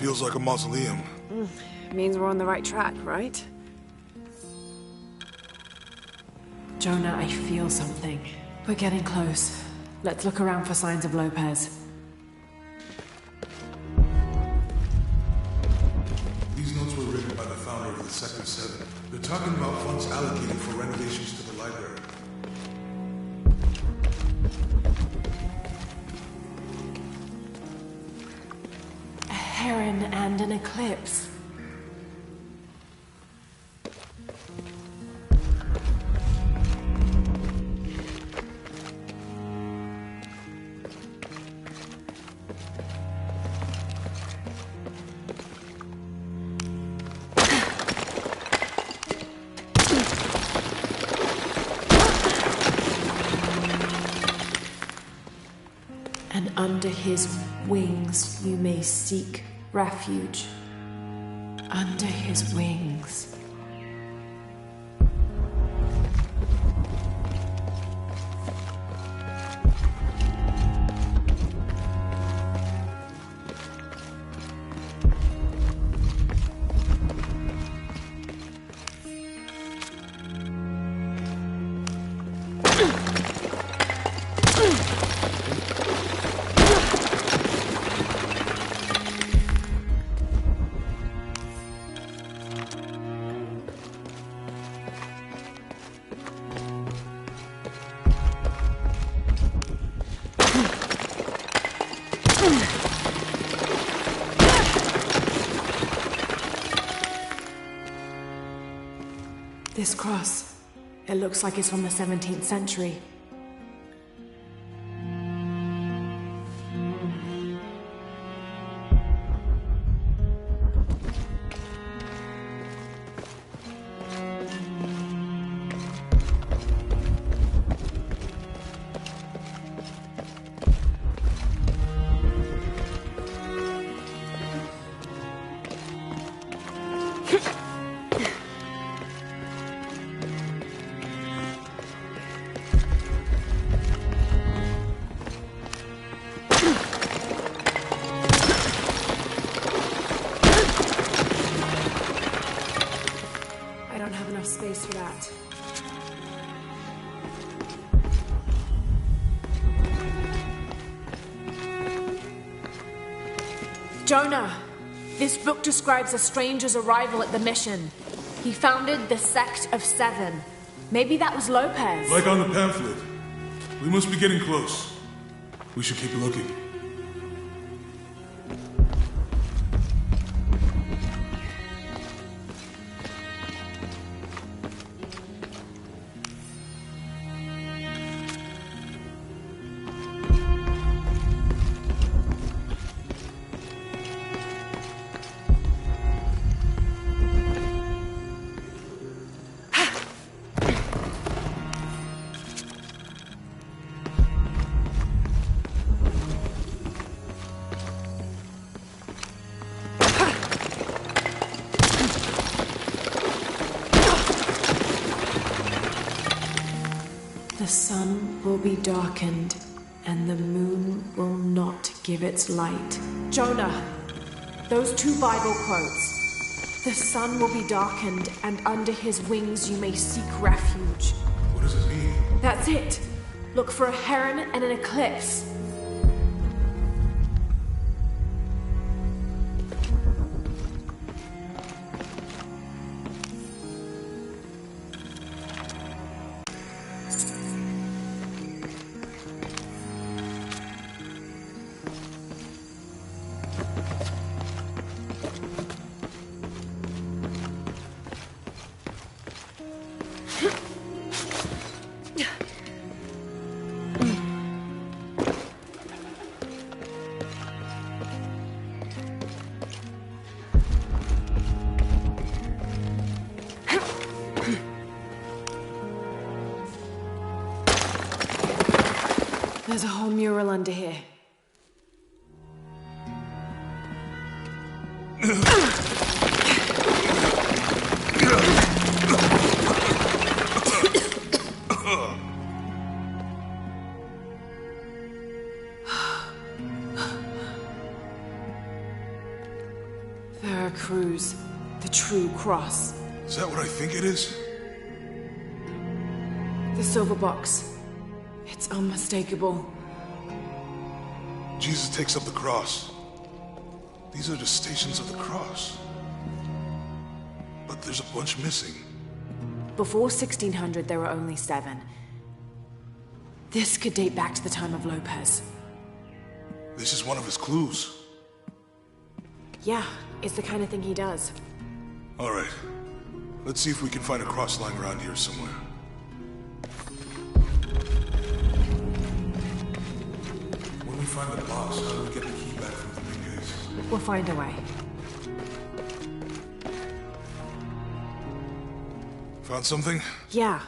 Feels like a mausoleum. Means we're on the right track, right? Jonah, I feel something. We're getting close. Let's look around for signs of Lopez. These notes were written by the founder of the Sector 7. They're talking about funds allocated for renovations to the library. A heron and an eclipse. And under his wings you may seek refuge. Under his wings. This cross, it looks like it's from the 17th century. Space for that. Jonah, this book describes a stranger's arrival at the mission. He founded the Sect of Seven. Maybe that was Lopez. Like on the pamphlet. We must be getting close. We should keep looking. The sun will be darkened, and the moon will not give its light. Jonah, those two Bible quotes. The sun will be darkened, and under his wings you may seek refuge. What does it mean? That's it. Look for a heron and an eclipse. There's a whole mural under here. cross. Is that what I think it is? The silver box. It's unmistakable. Jesus takes up the cross. These are the stations of the cross. But there's a bunch missing. Before 1600, there were only 7. This could date back to the time of Lopez. This is one of his clues. Yeah, it's the kind of thing he does. All right. Let's see if we can find a cross lying around here somewhere. When we find the box, how do we get the key back from the big case? We'll find a way. Found something? Yeah.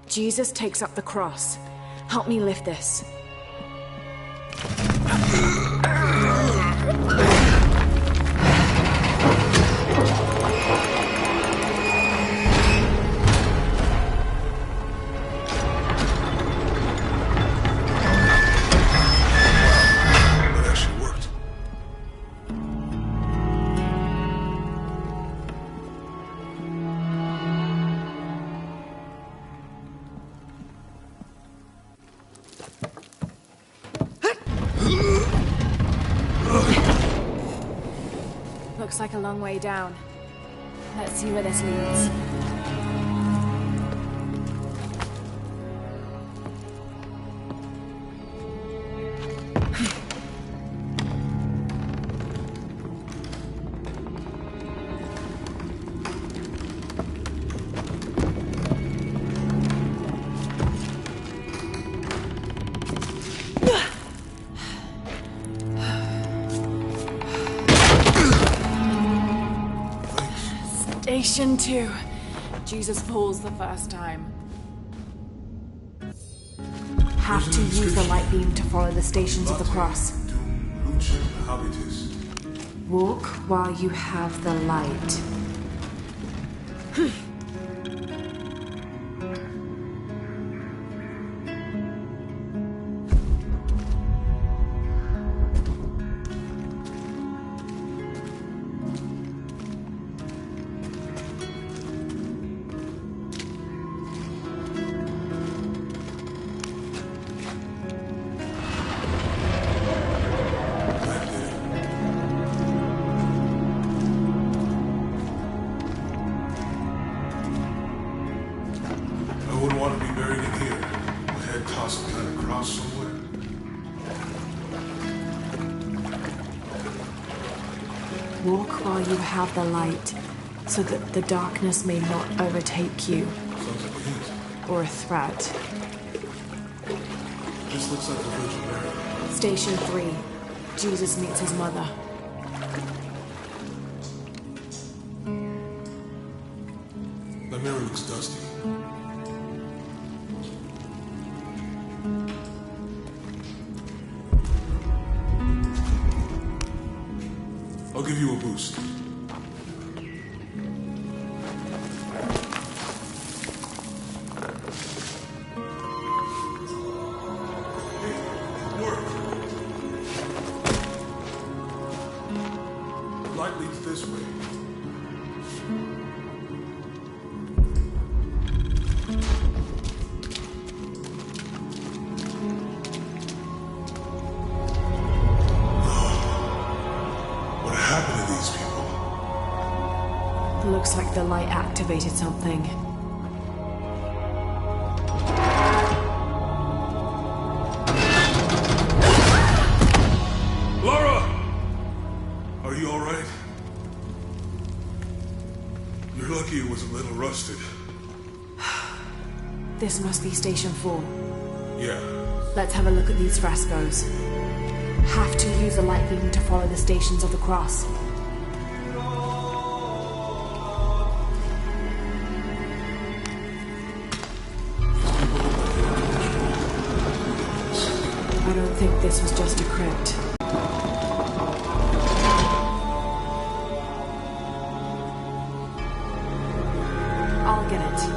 Jesus takes up the cross. Help me lift this. That actually worked. Looks like a long way down. Let's see where this leads. Station 2. Jesus falls the first time. Have to use the light beam to follow the stations of the cross. Dum lucem habitus. Walk while you have the light. That did it. I wouldn't want to be buried in here. My head tossed behind a cross somewhere. Walk while you have the light, so that the darkness may not overtake you, Sounds like a hint. or a threat. This looks like the Virgin Mary. Station 3. Jesus meets his mother. That mirror looks dusty. I'll give you a boost. Hey, it worked. Light leads this way. What happened to these people? Looks like the light activated something. Laura! Are you alright? You're lucky it was a little rusted. This must be Station 4. Yeah. Let's have a look at these frescoes. Have to use the light beam to follow the stations of the cross. I don't think this was just a crypt. I'll get it.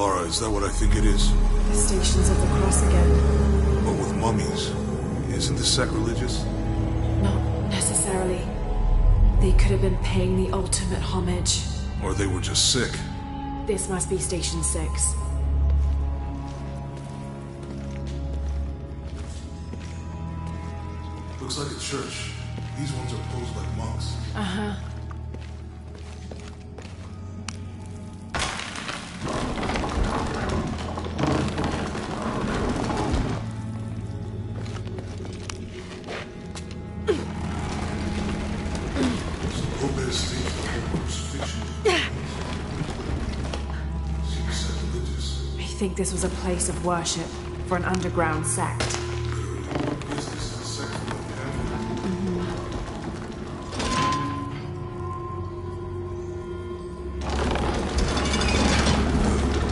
Lara, is that what I think it is? The Stations of the Cross again. But with mummies, isn't this sacrilegious? Not necessarily. They could have been paying the ultimate homage. Or they were just sick? This must be Station 6. Looks like a church. These ones are posed like monks. Uh-huh. Lopez states the whole crucifixion. Seems sacrilegious. I think this was a place of worship for an underground sect. Is this the sect of the Catholic?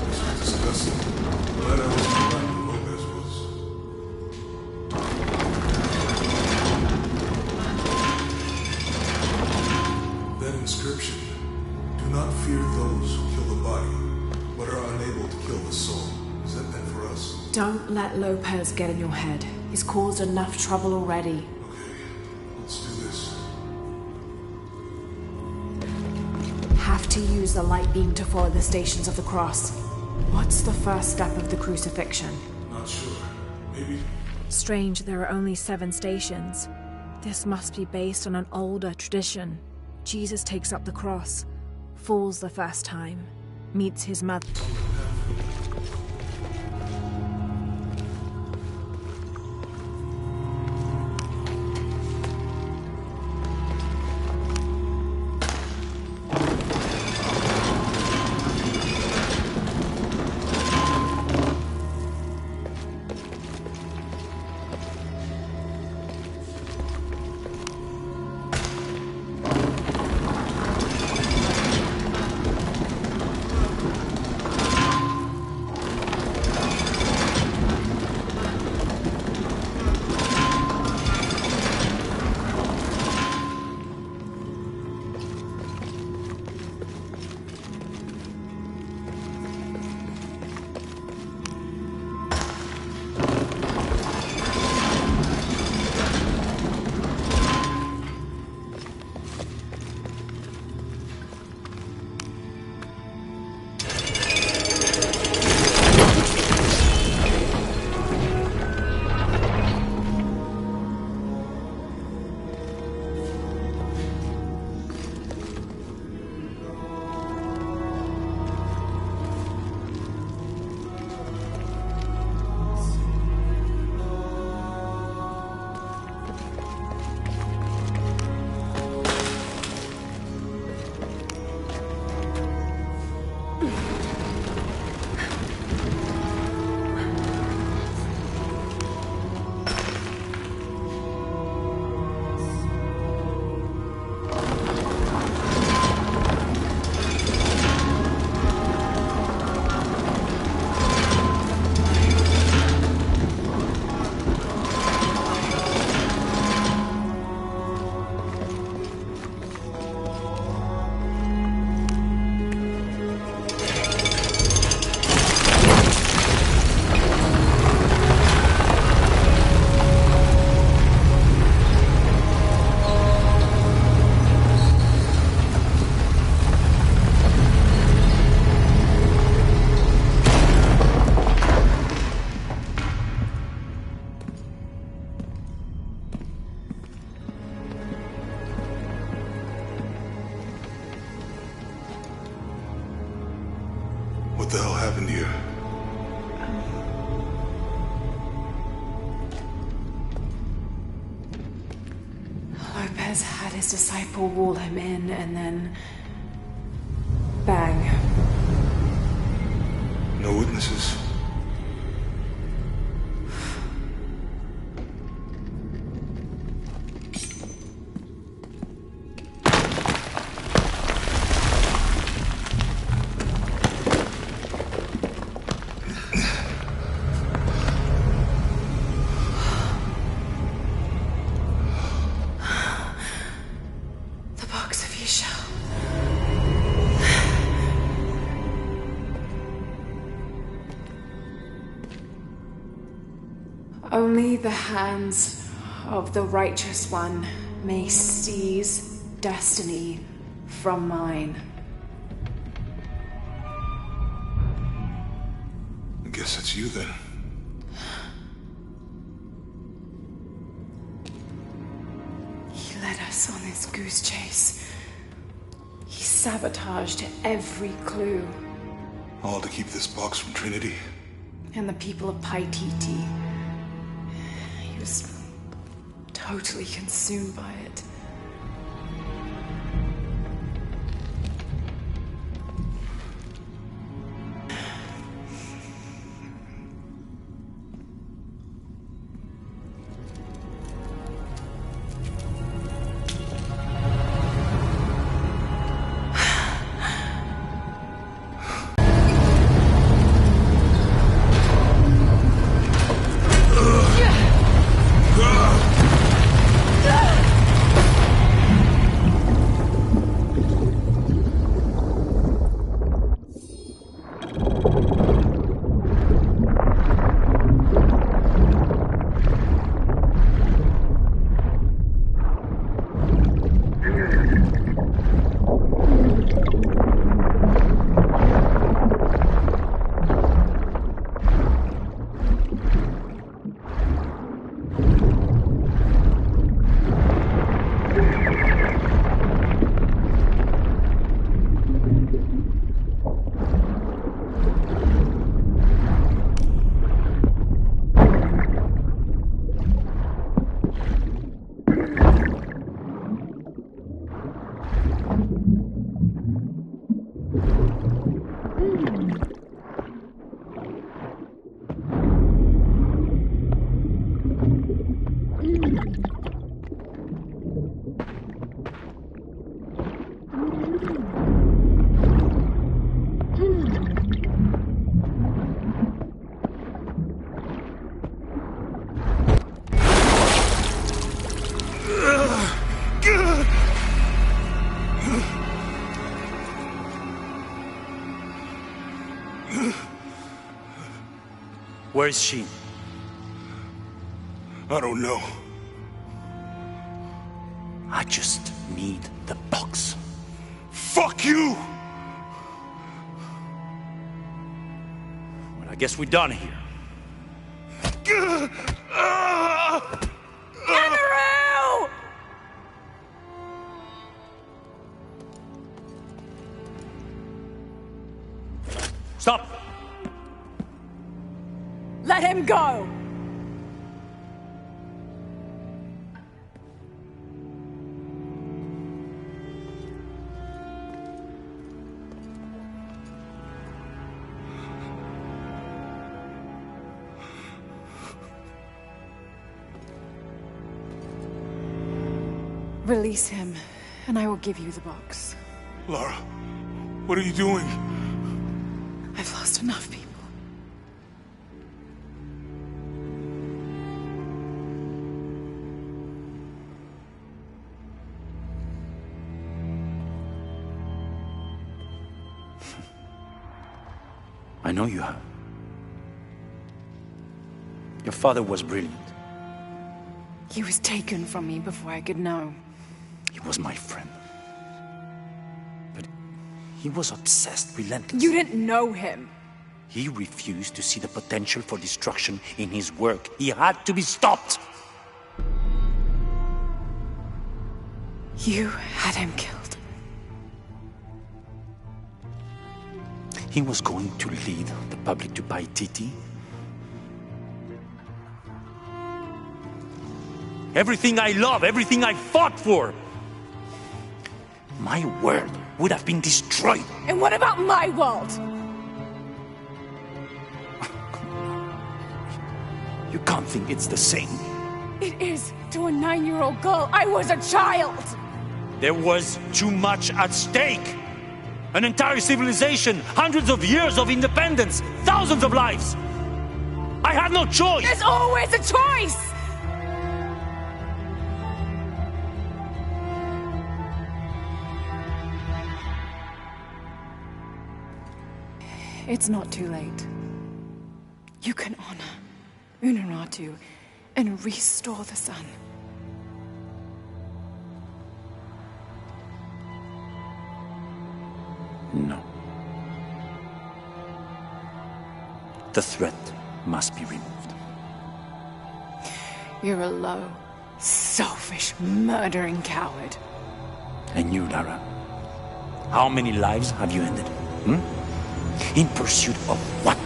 This is disgusting. Glad I wasn't around when Lopez was. That inscription. Do not fear those who kill the body, but are unable to kill the soul. Is that meant for us? Don't let Lopez get in your head. He's caused enough trouble already. Okay, let's do this. Have to use the light beam to follow the Stations of the Cross. What's the first step of the crucifixion? Not sure. Maybe. Strange there are only 7 stations. This must be based on an older tradition. Jesus takes up the cross, falls the first time, meets his mother. What the hell happened here? Lopez had his disciple wall him in, and then... bang. No witnesses? The box of Yeshua. Only the hands of the Righteous One may seize destiny from mine. I guess it's you then. He led us on this goose chase. He sabotaged every clue. All to keep this box from Trinity. And the people of Paititi. He was totally consumed by it. Where is she? I don't know. I just need the box. Fuck you! Well, I guess we're done here. Amaru! Stop! Let him go! Release him, and I will give you the box. Lara, what are you doing? I've lost enough people. I know you have. Your father was brilliant. He was taken from me before I could know. He was my friend. But he was obsessed, relentless. You didn't know him. He refused to see the potential for destruction in his work. He had to be stopped. You had him killed. He was going to lead the public to Paititi. Everything I love, everything I fought for. My world would have been destroyed. And what about my world? You can't think it's the same. It is to a 9-year-old girl. I was a child. There was too much at stake. An entire civilization, hundreds of years of independence, thousands of lives. I had no choice. There's always a choice. It's not too late. You can honor Unuratu and restore the sun. No. The threat must be removed. You're a low, selfish, murdering coward. And you, Lara? How many lives have you ended? In pursuit of what?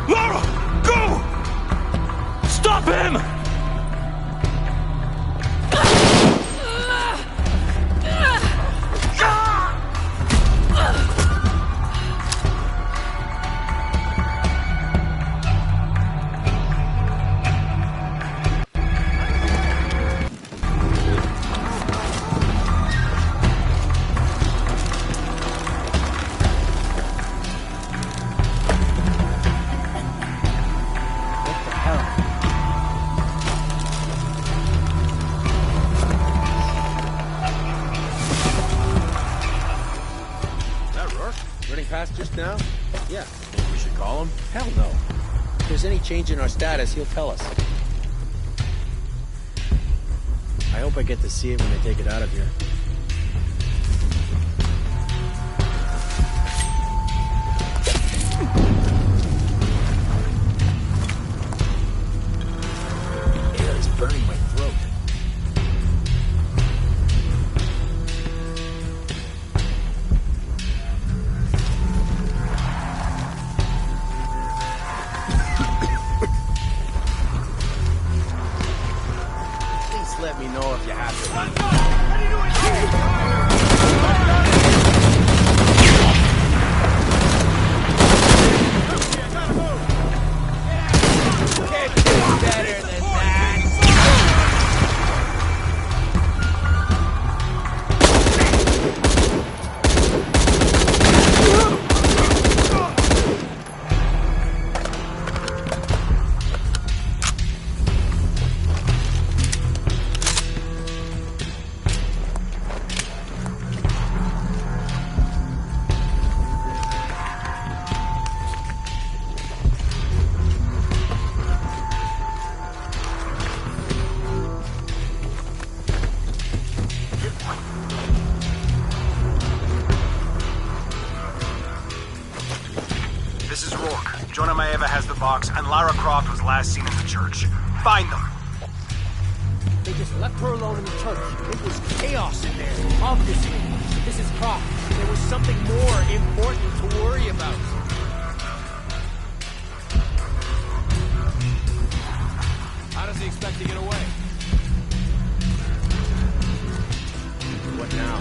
Lara! Go! Stop him! Just now? Yeah. We should call him? Hell no. If there's any change in our status, he'll tell us. I hope I get to see it when they take it out of here. Air is burning my throat. Let me know if you have better than that. This is Rourke. Jonah Maeva has the box, and Lara Croft was last seen in the church. Find them! They just left her alone in the church. It was chaos in there, obviously. This is Croft. There was something more important to worry about. How does he expect to get away? What now?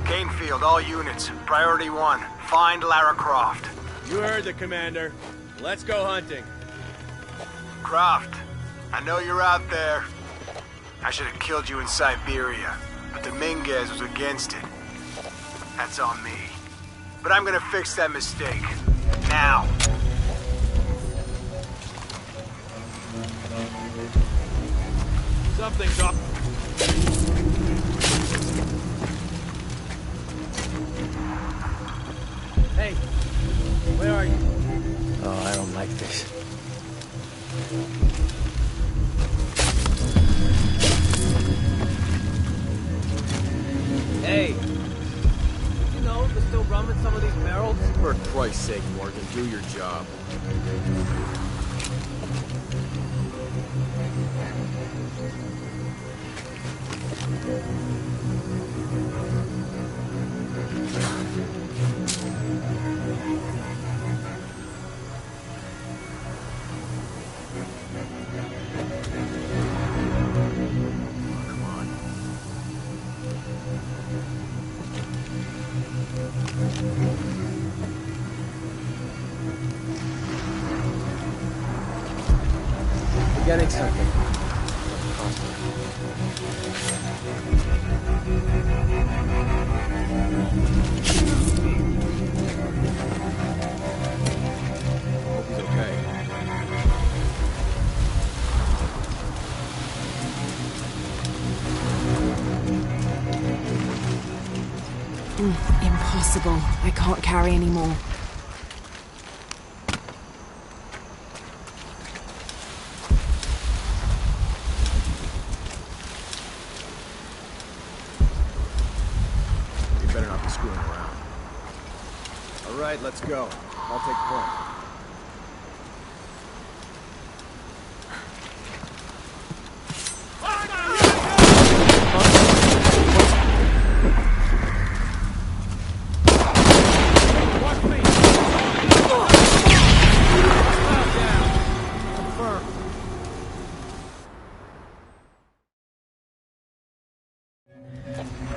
Canefield, all units. Priority 1. Find Lara Croft. You heard the commander. Let's go hunting. Croft, I know you're out there. I should have killed you in Siberia, but Dominguez was against it. That's on me. But I'm gonna fix that mistake. Now. Something's up. Hey, where are you? Oh, I don't like this. Hey, you know there's still rum in some of these barrels? For Christ's sake, Morgan, do your job. getting something. Hope he's okay. Impossible. I can't carry anymore. You better not be screwing around. All right, let's go. I'll take point.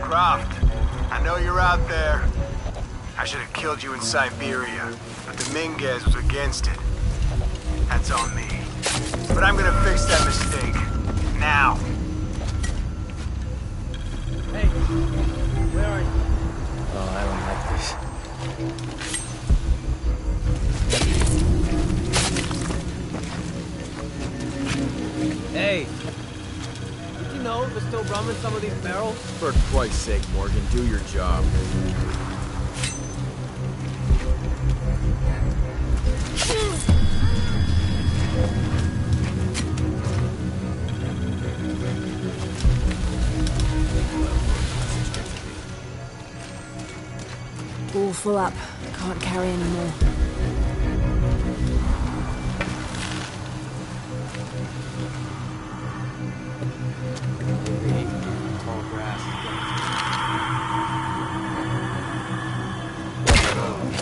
Croft, I know you're out there. I should have killed you in Siberia, but the Minguez was against it. That's on me. But I'm gonna fix that mistake. Now. Hey, where are you? Oh, I don't like this. Hey! Did you know they're still rumming some of these barrels? For Christ's sake, Morgan, do your job. All full up. Can't carry anymore. Tall grass.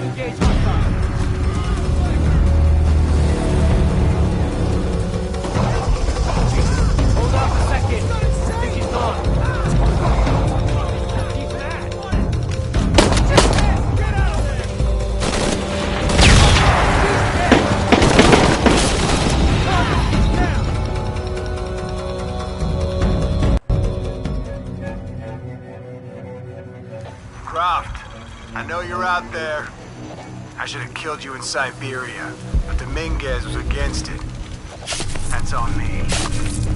Engage hostile. Hold off a second. I think he's gone. Keep that. Get out of there! Croft, I know you're out there. I should have killed you in Siberia, but the Minguez was against it. That's on me.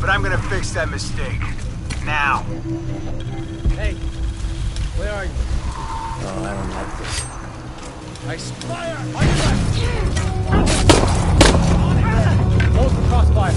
But I'm gonna fix that mistake. Now. Hey, where are you? Oh, I don't like this. I spire! On your left! Close the crossfire.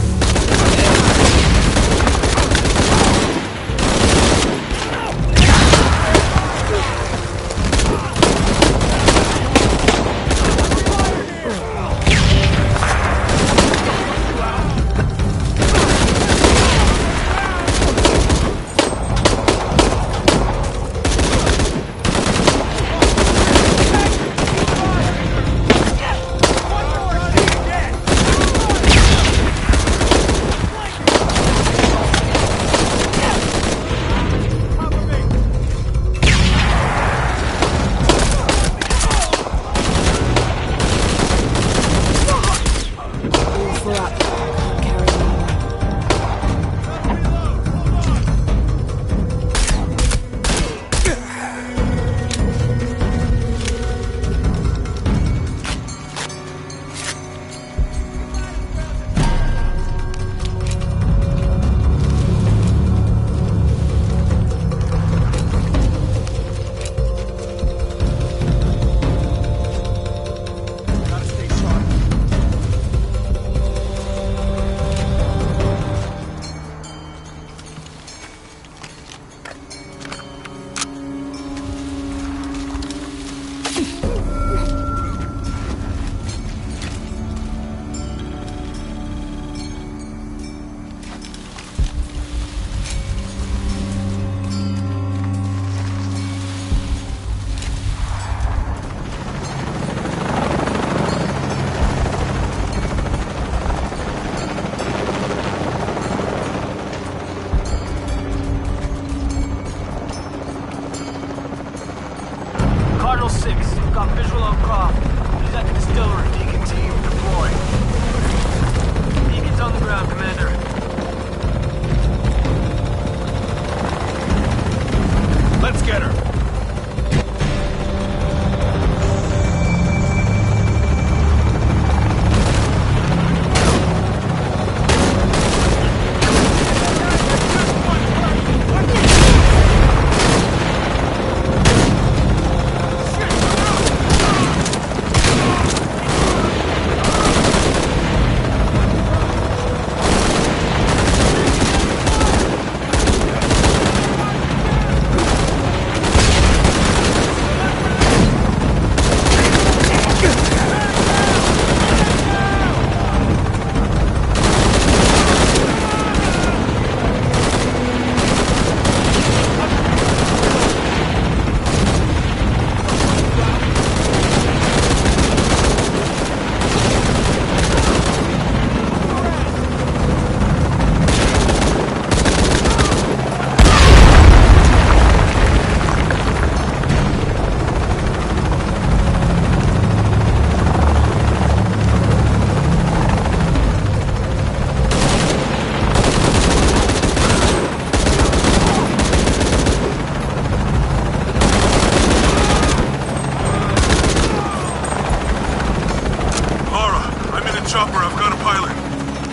island.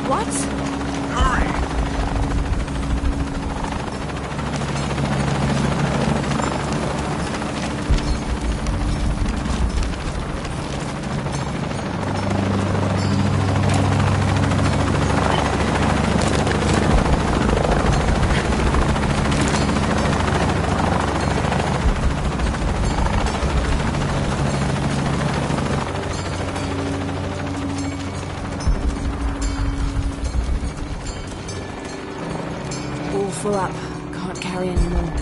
What? Hurry! All full up. Can't carry any more.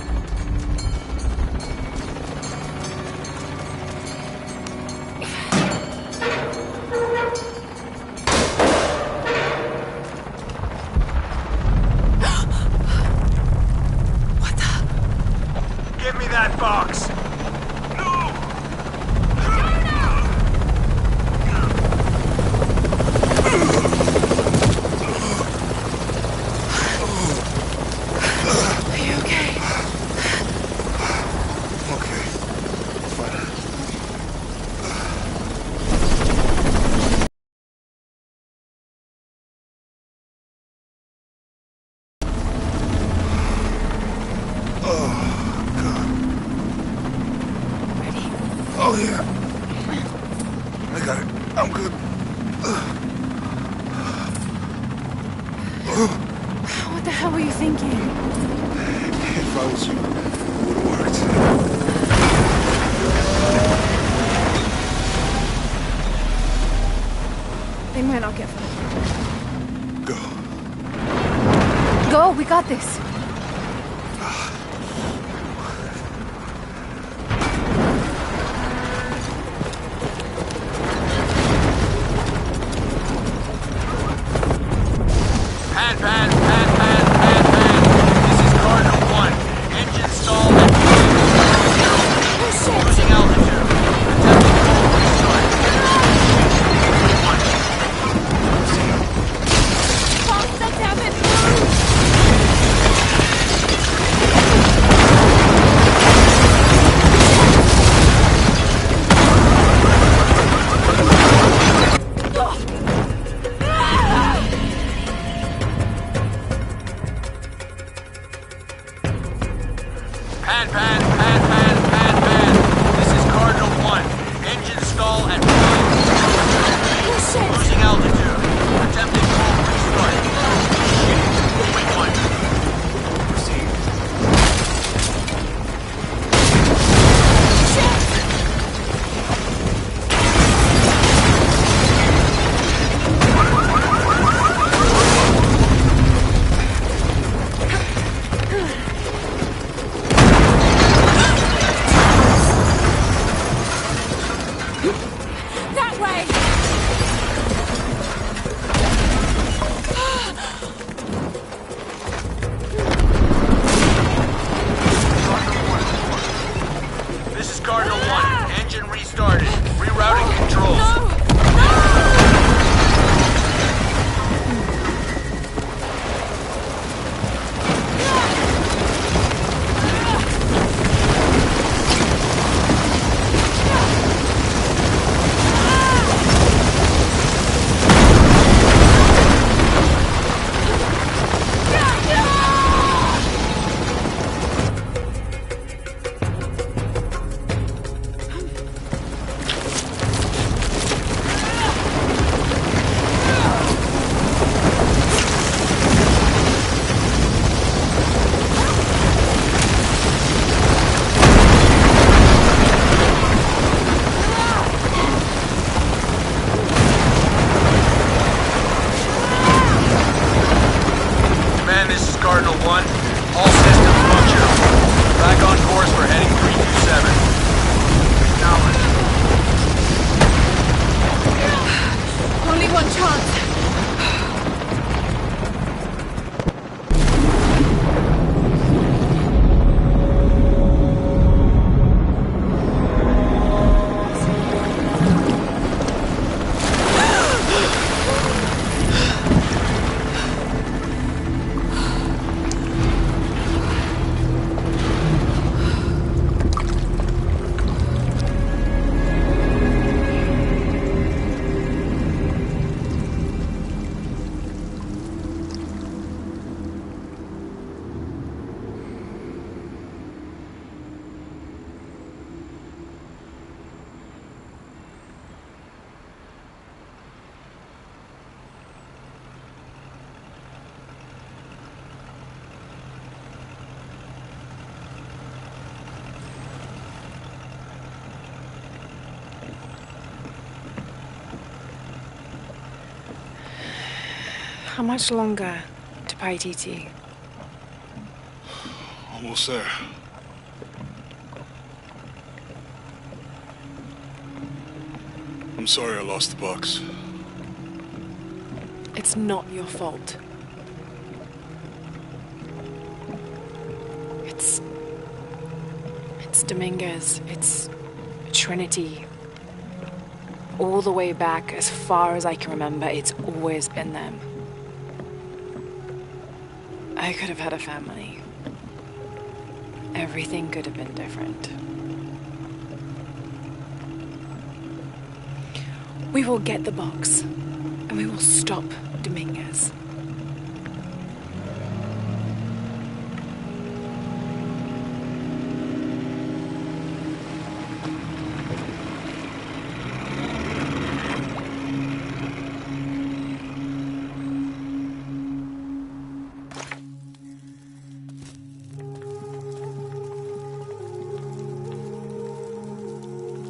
Give me that box! Are you okay? Okay. Fine. Oh, yeah. I got it. I'm good. What the hell were you thinking? If I was you, it would have worked. They might not get far. Go. Go, we got this. Pan. This is Cardinal 1. Engine stall at losing altitude. Attempting full restart. Faster, damn it! Pan. This is Cardinal 1. Engine stall at losing altitude. Attempting full restart. Moving 1. Proceed. That way! This is Cardinal 1. Engine restarted. Rerouting controls. Command, this is Cardinal 1. All systems functional. Back on course for heading 327. Acknowledged. Only one chance. How much longer to Paititi? Almost there. I'm sorry I lost the box. It's not your fault. It's Dominguez. It's Trinity. All the way back, as far as I can remember, it's always been them. I could have had a family. Everything could have been different. We will get the box, and we will stop Dominguez.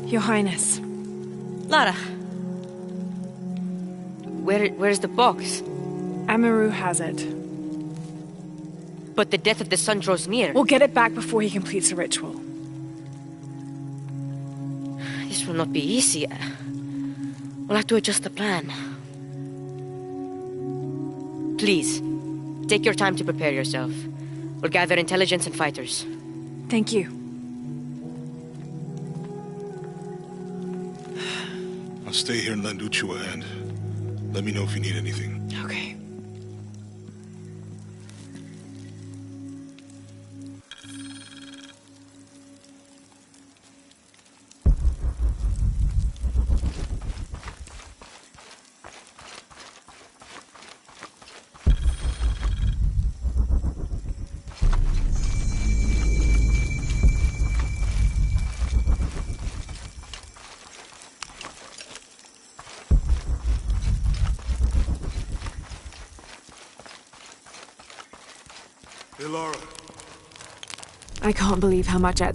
Your Highness. Lara. Where's the box? Amaru has it. But the death of the sun draws near. We'll get it back before he completes the ritual. This will not be easy. We'll have to adjust the plan. Please, take your time to prepare yourself. We'll gather intelligence and fighters. Thank you. I'll stay here and lend Uchu a hand. Let me know if you need anything. Okay. Hey, Lara. I can't believe how much I...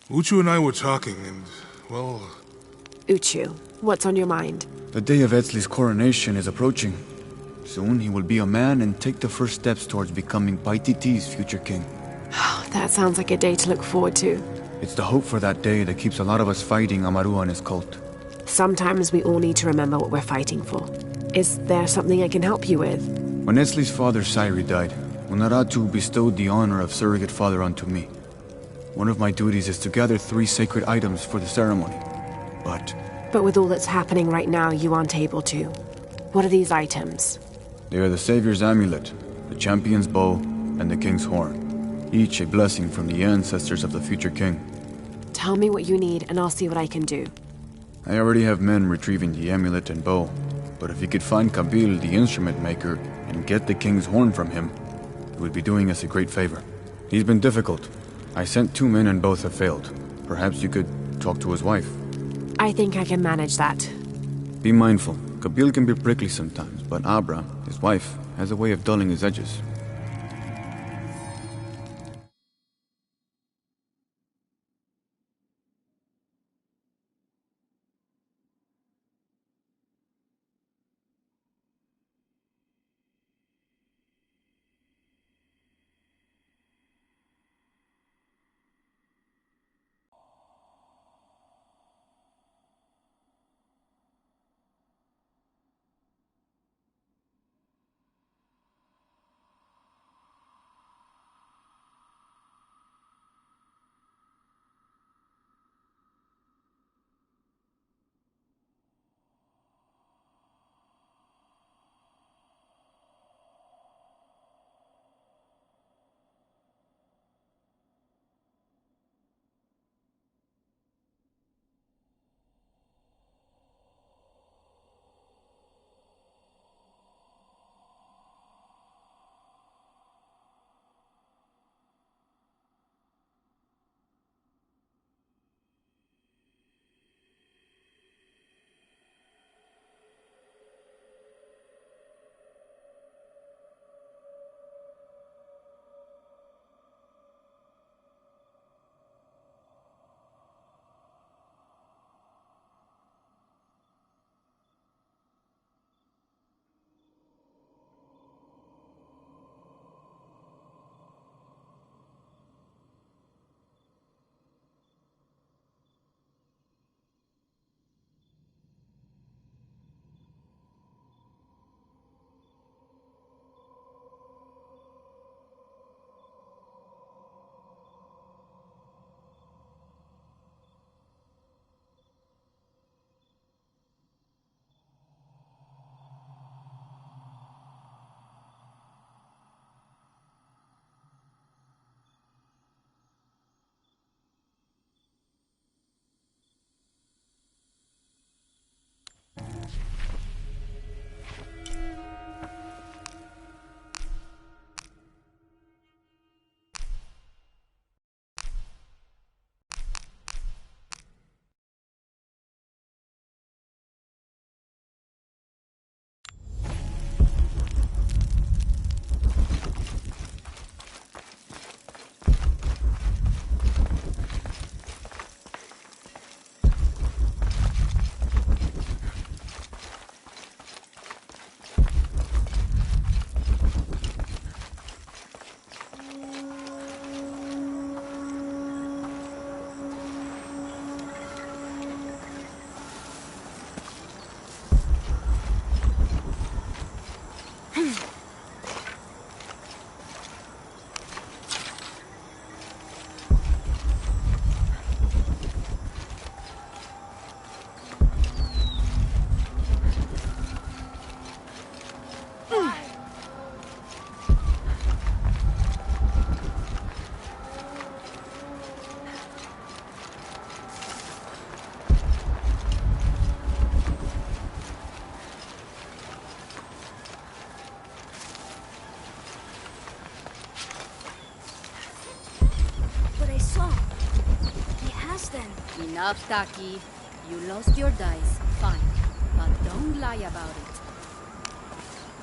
Uchu and I were talking, and, well, Uchu, what's on your mind? The day of Ezli's coronation is approaching. Soon he will be a man and take the first steps towards becoming Paititi's future king. That sounds like a day to look forward to. It's the hope for that day that keeps a lot of us fighting Amaru and his cult. Sometimes we all need to remember what we're fighting for. Is there something I can help you with? When Ezli's father Sairi died, Unaratu bestowed the honor of surrogate father onto me. One of my duties is to gather 3 sacred items for the ceremony. But with all that's happening right now, you aren't able to. What are these items? They are the Savior's amulet, the champion's bow, and the king's horn. Each a blessing from the ancestors of the future king. Tell me what you need, and I'll see what I can do. I already have men retrieving the amulet and bow, but if you could find Kabil, the instrument maker, and get the king's horn from him, you would be doing us a great favor. He's been difficult. I sent 2 men and both have failed. Perhaps you could talk to his wife. I think I can manage that. Be mindful. Kabil can be prickly sometimes, but Abra, his wife, has a way of dulling his edges. Enough, Taki. You lost your dice, fine. But don't lie about it.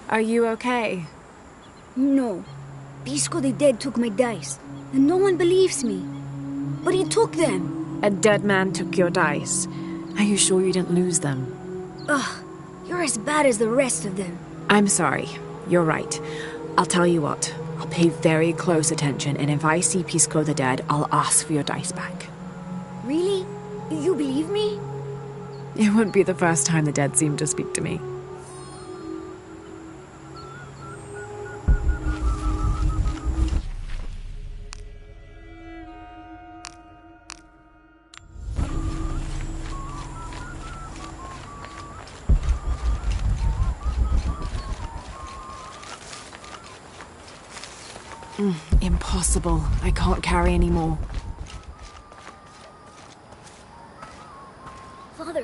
Are you okay? No. Pisco the Dead took my dice, and no one believes me. But he took them. A dead man took your dice. Are you sure you didn't lose them? Ugh, you're as bad as the rest of them. I'm sorry. You're right. I'll tell you what. I'll pay very close attention, and if I see Pisco the Dead, I'll ask for your dice back. Really? You believe me? It wouldn't be the first time the dead seemed to speak to me. Impossible. I can't carry anymore.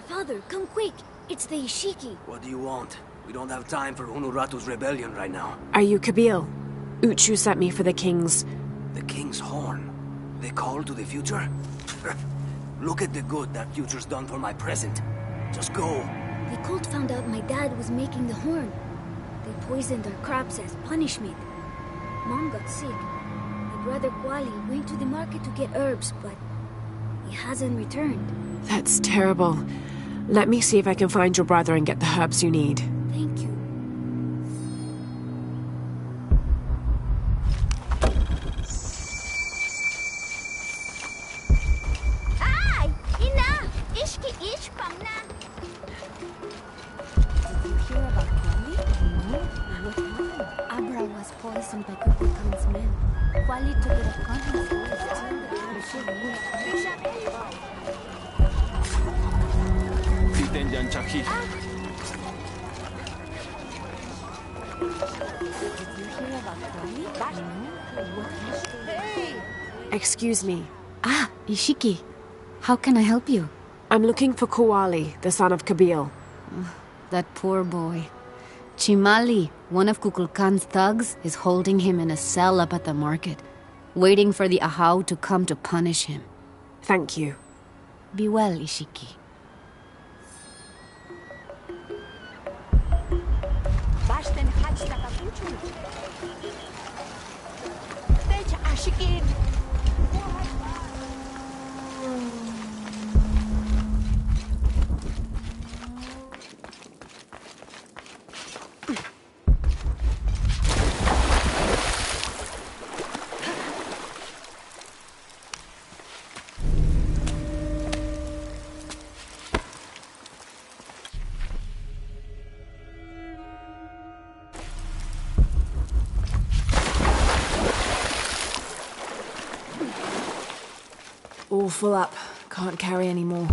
Father, come quick. It's the Ishiki. What do you want? We don't have time for Unuratu's rebellion right now. Are you Kabil? Uchu sent me for the king's... The king's horn? They call to the future? Look at the good that future's done for my present. Just go. The cult found out my dad was making the horn. They poisoned our crops as punishment. Mom got sick. My brother Kuali went to the market to get herbs, but he hasn't returned. That's terrible. Let me see if I can find your brother and get the herbs you need. Thank you. Ay! Ina! Ishki ish pamna! Did you hear about Kuali? No? What happened? Abra was poisoned by Kukulkan's men. Kuali took it upon himself to turn the Excuse me. Ah, Ishiki. How can I help you? I'm looking for Kuali, the son of Kabil. That poor boy. Chimali, one of Kukulkan's thugs, is holding him in a cell up at the market, waiting for the Ahau to come to punish him. Thank you. Be well, Ishiki. All full up. Can't carry any more.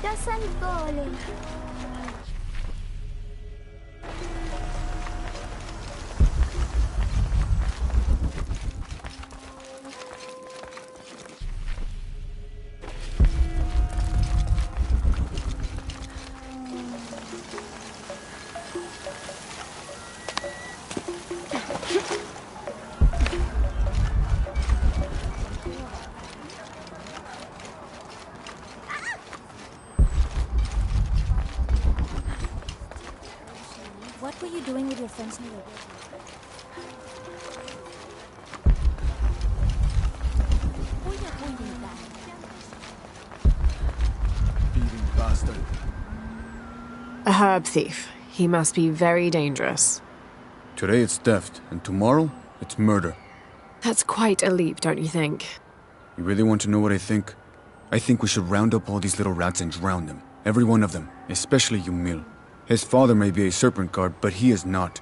Dasan gole. What were you doing with your friends in the road? Thieving bastard. A herb thief. He must be very dangerous. Today it's theft, and tomorrow it's murder. That's quite a leap, don't you think? You really want to know what I think? I think we should round up all these little rats and drown them. Every one of them, especially Yumil. His father may be a serpent guard, but he is not.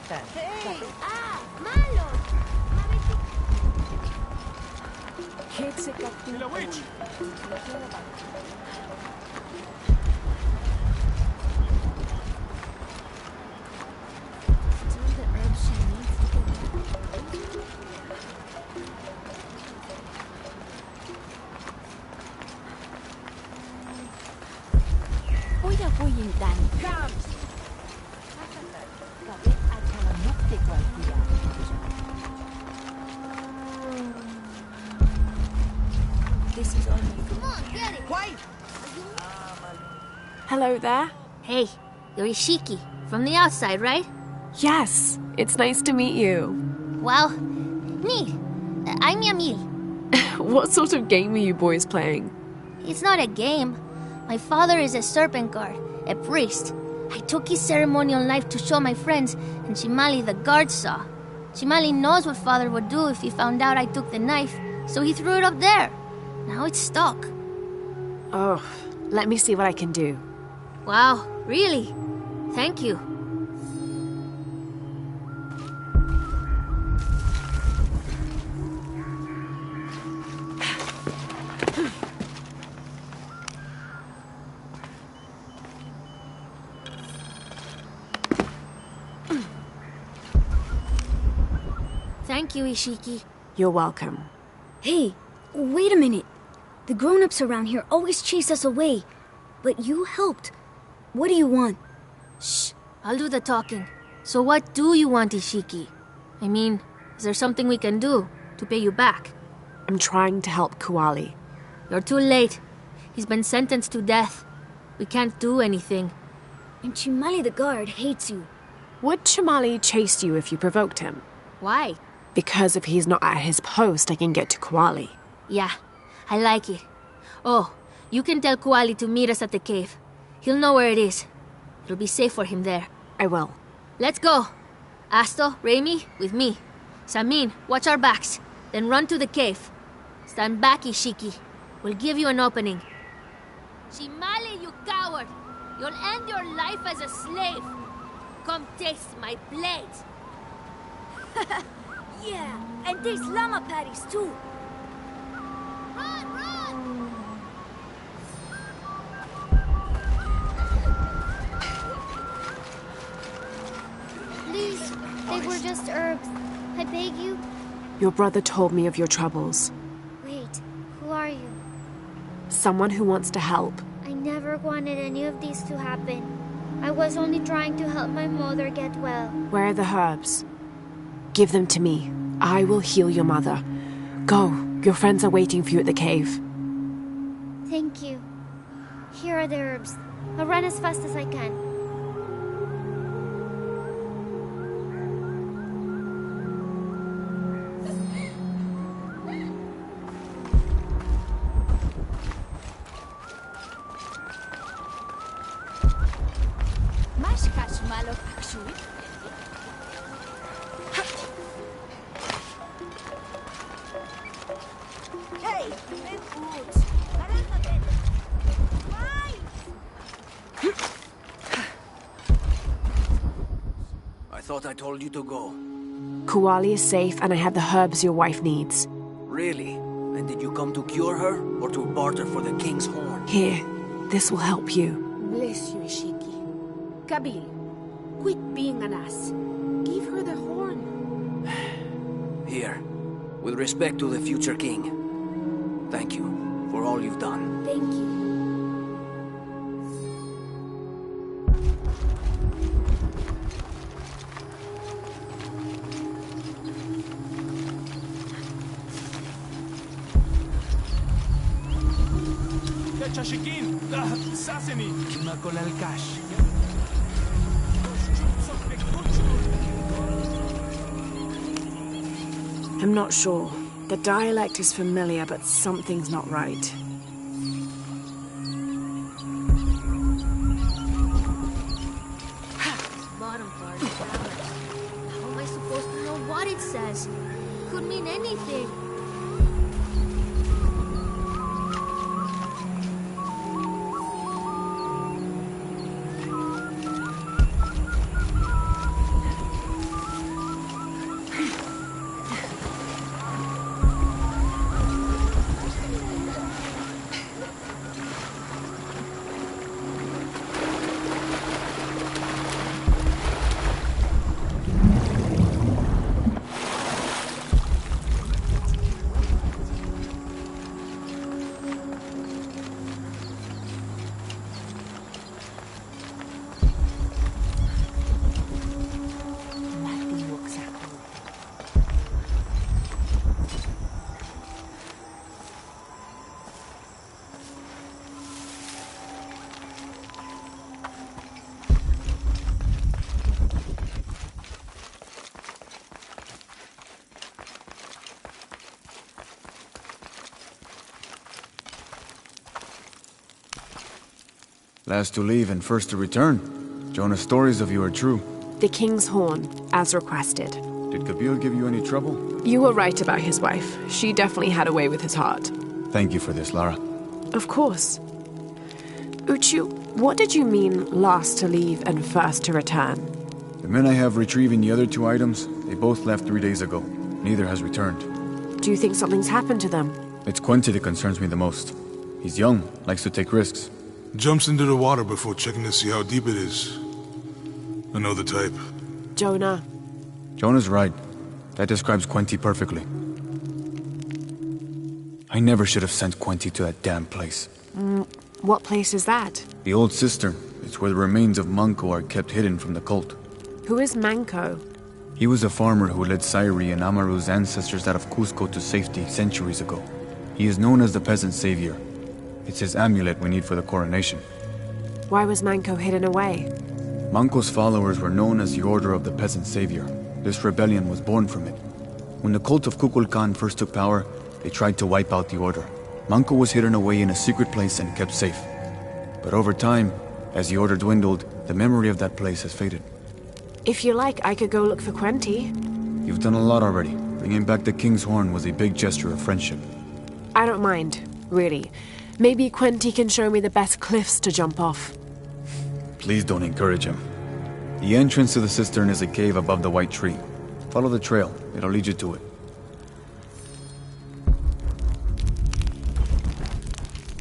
Hey! Ah! Malo! The witch! This is all me. Come on, get it! Wait! Hello there. Hey, you're Ishiki. From the outside, right? Yes, it's nice to meet you. Well, neat. I'm Yamil. What sort of game are you boys playing? It's not a game. My father is a serpent guard, a priest. I took his ceremonial knife to show my friends, and Chimali the guard saw. Chimali knows what father would do if he found out I took the knife, so he threw it up there. Now it's stuck. Oh, let me see what I can do. Wow, really? Thank you. Thank you, Ishiki. You're welcome. Hey, wait a minute. The grown-ups around here always chase us away. But you helped. What do you want? Shh, I'll do the talking. So what do you want, Ishiki? I mean, is there something we can do to pay you back? I'm trying to help Kuali. You're too late. He's been sentenced to death. We can't do anything. And Chimali the guard hates you. Would Chimali chase you if you provoked him? Why? Because if he's not at his post, I can get to Kuali. Yeah, I like it. Oh, you can tell Kuali to meet us at the cave. He'll know where it is. It'll be safe for him there. I will. Let's go. Asto, Raimi, with me. Samin, watch our backs. Then run to the cave. Stand back, Ishiki. We'll give you an opening. Chimali, you coward! You'll end your life as a slave. Come taste my blades. Yeah, and there's llama patties too. Run, run! Please, they were just herbs. I beg you. Your brother told me of your troubles. Wait, who are you? Someone who wants to help. I never wanted any of these to happen. I was only trying to help my mother get well. Where are the herbs? Give them to me. I will heal your mother. Go. Your friends are waiting for you at the cave. Thank you. Here are the herbs. I'll run as fast as I can. I thought I told you to go. Kuali is safe and I have the herbs your wife needs. Really? And did you come to cure her, or to barter for the king's horn? Here, this will help you. Bless you, Ishiki. Kabil, quit being an ass. Give her the horn. Here, with respect to the future king. Thank you for all you've done. Thank you. Chashikin! Sasini! Kima al-Kash. I'm not sure. The dialect is familiar, but something's not right. Bottom part is damaged. How am I supposed to know what it says? Could mean anything. Last to leave and first to return. Jonah's stories of you are true. The King's Horn, as requested. Did Kabil give you any trouble? You were right about his wife. She definitely had a way with his heart. Thank you for this, Lara. Of course. Uchu, what did you mean last to leave and first to return? The men I have retrieving the other 2 items, they both left 3 days ago. Neither has returned. Do you think something's happened to them? It's Quenti that concerns me the most. He's young, likes to take risks. Jumps into the water before checking to see how deep it is. I know the type. Jonah. Jonah's right. That describes Quenti perfectly. I never should have sent Quenti to that damn place. What place is that? The old cistern. It's where the remains of Manco are kept hidden from the cult. Who is Manco? He was a farmer who led Sairi and Amaru's ancestors out of Cusco to safety centuries ago. He is known as the peasant savior. It's his amulet we need for the coronation. Why was Manco hidden away? Manco's followers were known as the Order of the Peasant Savior. This rebellion was born from it. When the cult of Kukulkan first took power, they tried to wipe out the order. Manco was hidden away in a secret place and kept safe. But over time, as the order dwindled, the memory of that place has faded. If you like, I could go look for Quenti. You've done a lot already. Bringing back the King's Horn was a big gesture of friendship. I don't mind, really. Maybe Quenti can show me the best cliffs to jump off. Please don't encourage him. The entrance to the cistern is a cave above the white tree. Follow the trail. It'll lead you to it.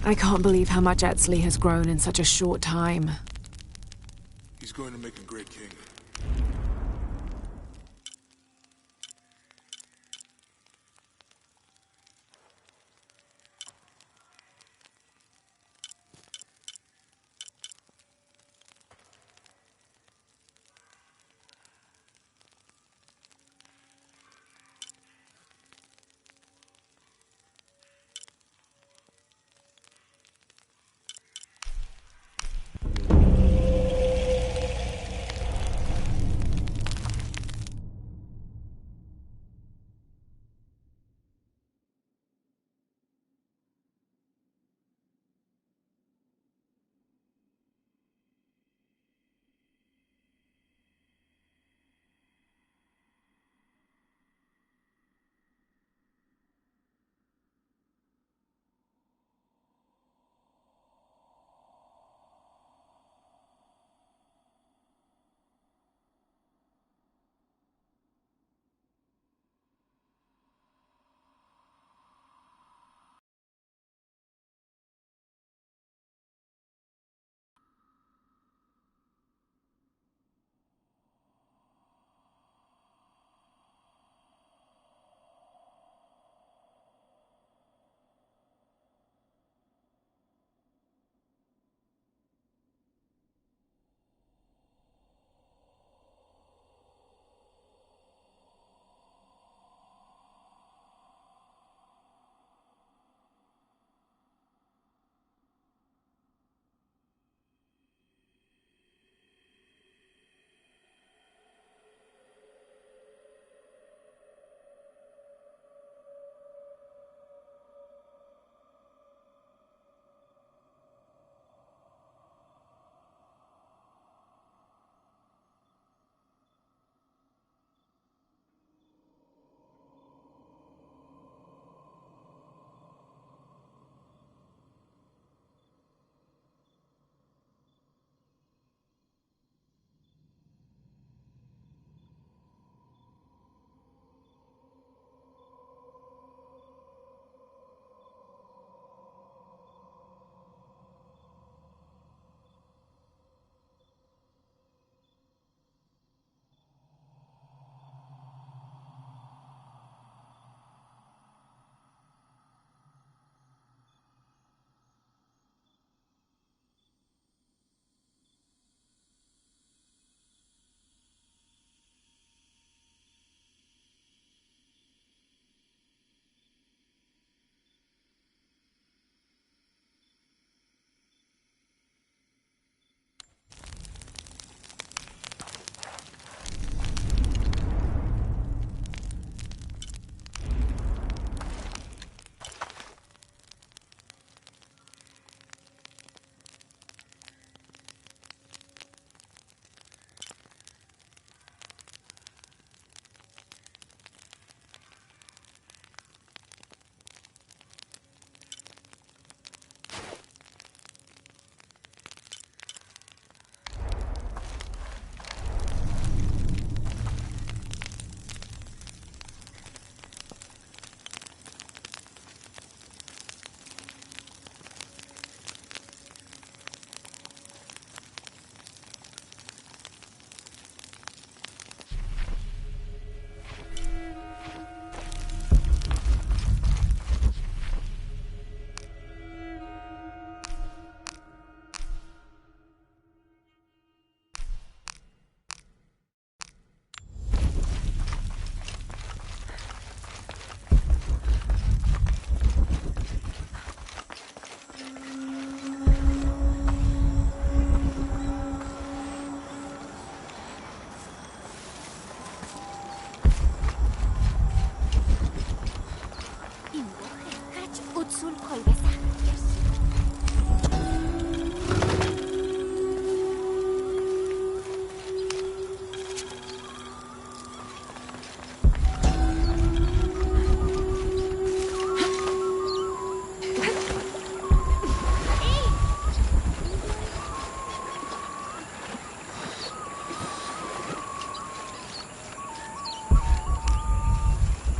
I can't believe how much Etzli has grown in such a short time. He's going to make a great king.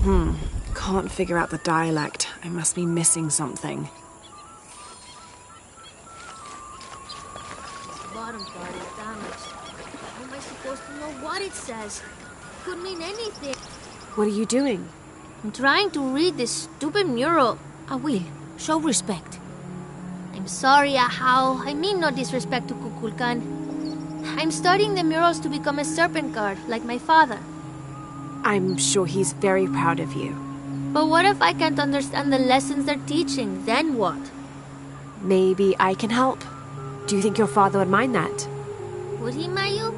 Can't figure out the dialect. I must be missing something. This bottom part is damaged. How am I supposed to know what it says? Could mean anything. What are you doing? I'm trying to read this stupid mural. I will. Show respect. I'm sorry, Ahau. I mean no disrespect to Kukulkan. I'm studying the murals to become a serpent guard, like my father. I'm sure he's very proud of you. But what if I can't understand the lessons they're teaching? Then what? Maybe I can help. Do you think your father would mind that? Would he, Mayu?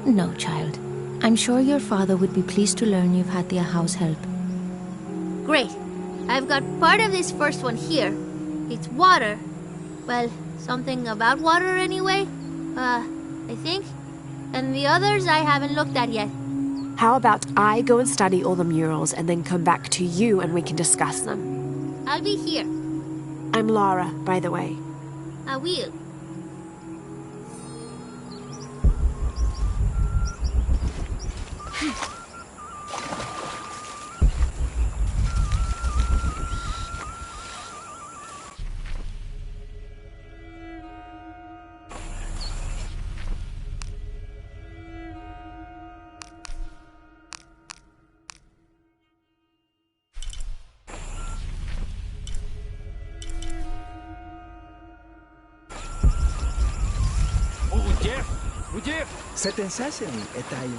No, child. I'm sure your father would be pleased to learn you've had the Ahau's help. Great. I've got part of this first one here. It's water. Well, something about water anyway. I think. And the others I haven't looked at yet. How about I go and study all the murals and then come back to you and we can discuss them? I'll be here. I'm Lara, by the way. I will. Sa tensasyon tayo.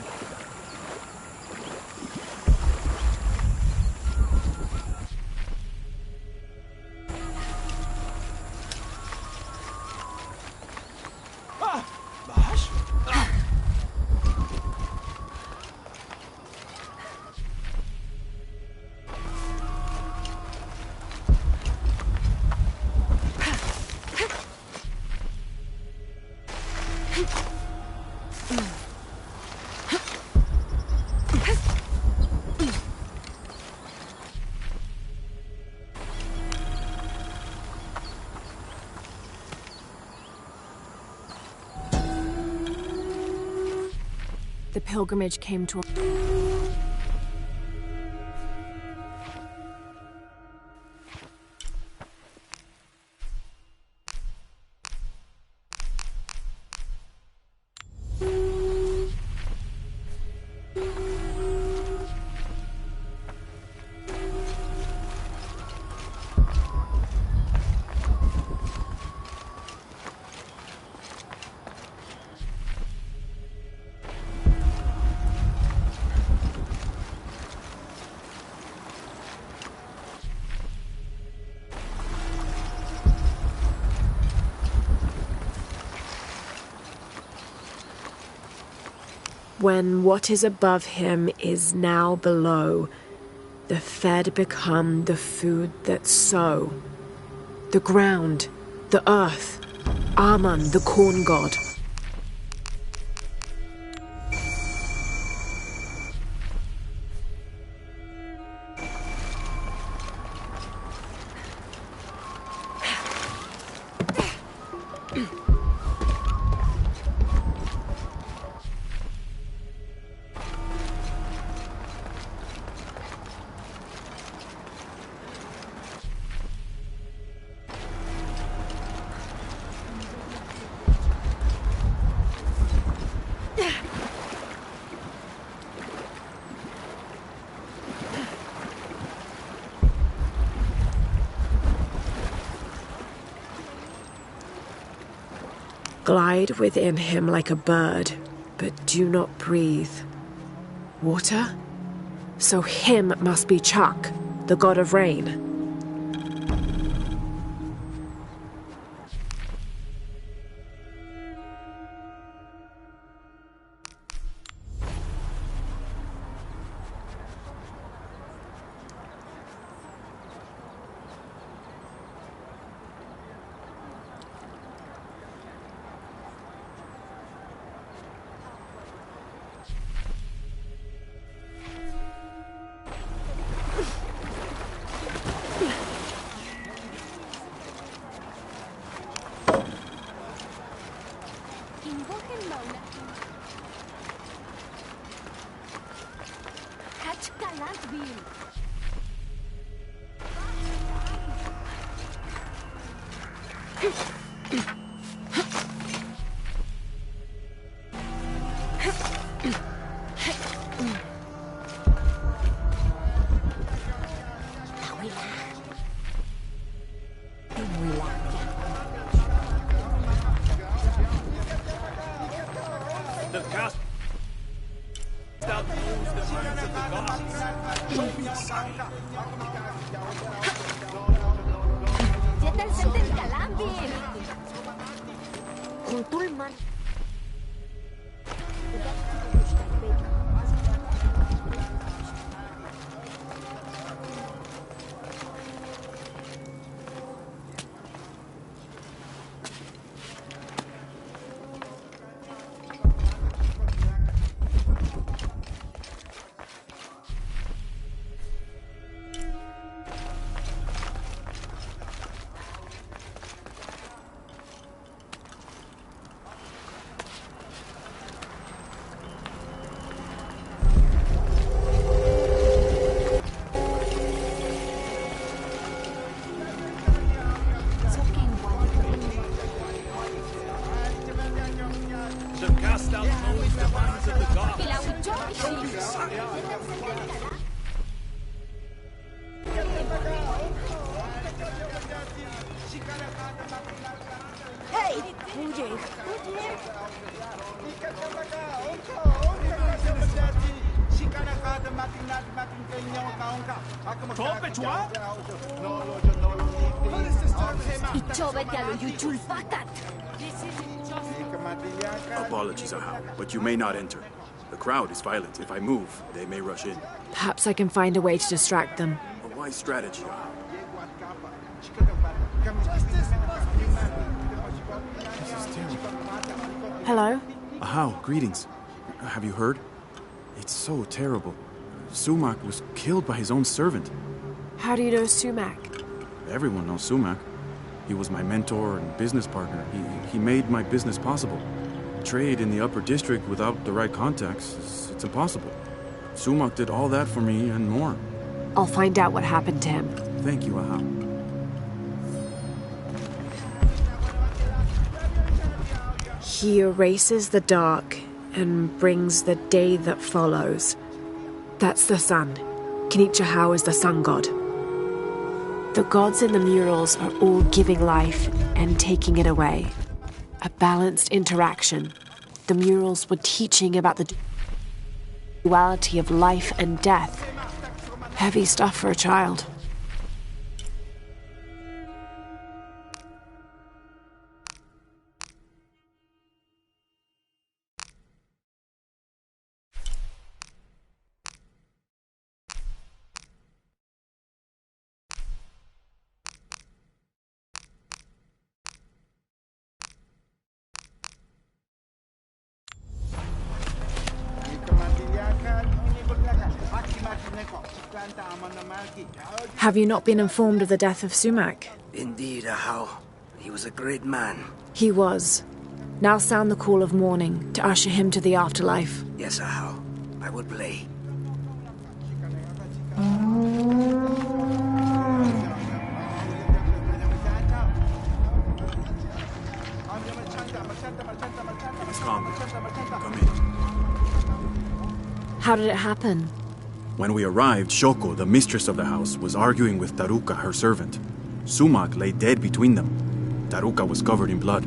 The pilgrimage came to a... When what is above him is now below, the fed become the food that sow. The ground, the earth, Amun, the corn god. Glide within him like a bird, but do not breathe. Water? So him must be Chak, the god of rain. The cast out moves the minds of the gods. Show me a sign. Siete al frente del calambre. Junto al mar. The cast out moves the minds of the gods. Show me a sign. Hey, huye. Apologies, Ahau, but you may not enter. The crowd is violent. If I move, they may rush in. Perhaps I can find a way to distract them. A wise strategy, Ahau. Hello? Ahau, greetings. Have you heard? It's so terrible. Sumac was killed by his own servant. How do you know Sumac? Everyone knows Sumac. He was my mentor and business partner. He made my business possible. Trade in the upper district without the right contacts, it's impossible. Sumac did all that for me and more. I'll find out what happened to him. Thank you, Ahau. He erases the dark and brings the day that follows. That's the sun. Kenichahau is the sun god. The gods in the murals are all giving life and taking it away. A balanced interaction. The murals were teaching about the duality of life and death. Heavy stuff for a child. Have you not been informed of the death of Sumac? Indeed, Ahau. He was a great man. He was. Now sound the call of mourning to usher him to the afterlife. Yes, Ahau. I will play. Miss Conley, come in. How did it happen? When we arrived, Shoko, the mistress of the house, was arguing with Taruka, her servant. Sumac lay dead between them. Taruka was covered in blood.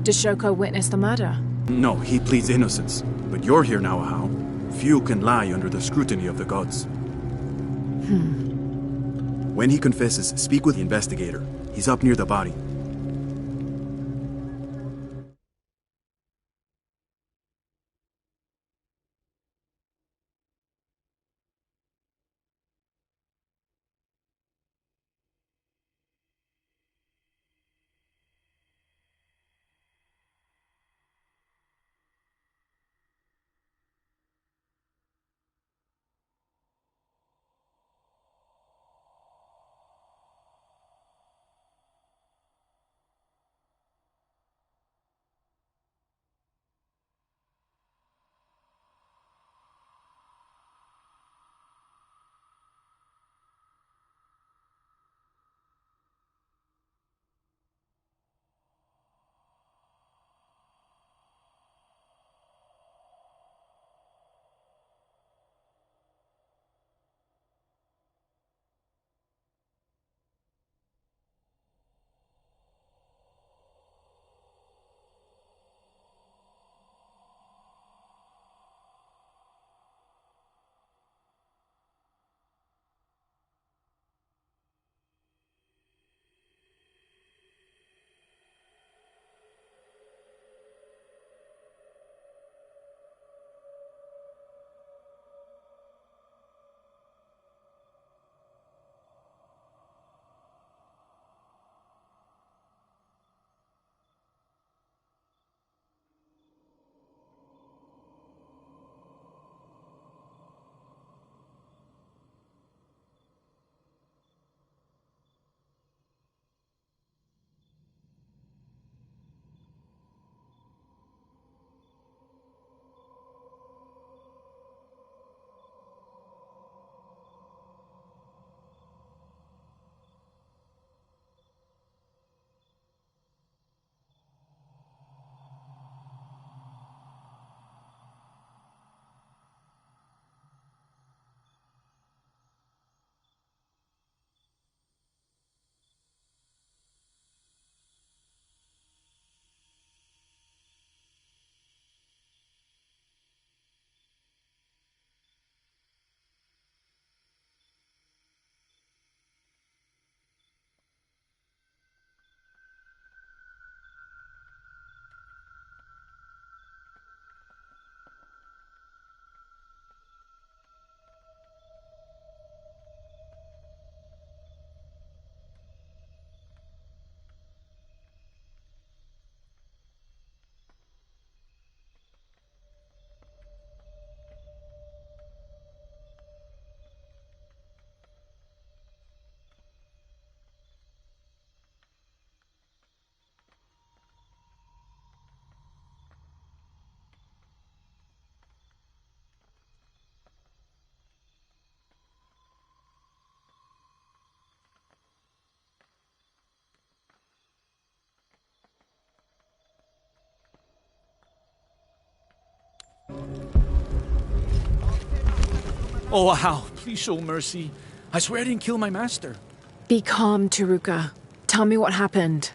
Did Shoko witness the murder? No, he pleads innocence. But you're here now, Ahau. Few can lie under the scrutiny of the gods. When he confesses, speak with the investigator. He's up near the body. Oh, Ahau, please show mercy. I swear I didn't kill my master. Be calm, Taruka. Tell me what happened.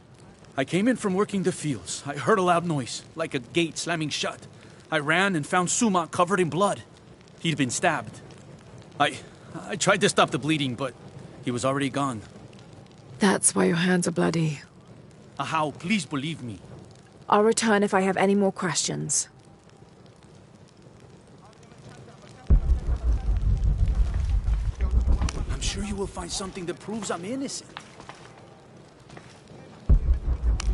I came in from working the fields. I heard a loud noise, like a gate slamming shut. I ran and found Sumac covered in blood. He'd been stabbed. I tried to stop the bleeding, but he was already gone. That's why your hands are bloody. Ahau, please believe me. I'll return if I have any more questions. I'm sure you will find something that proves I'm innocent.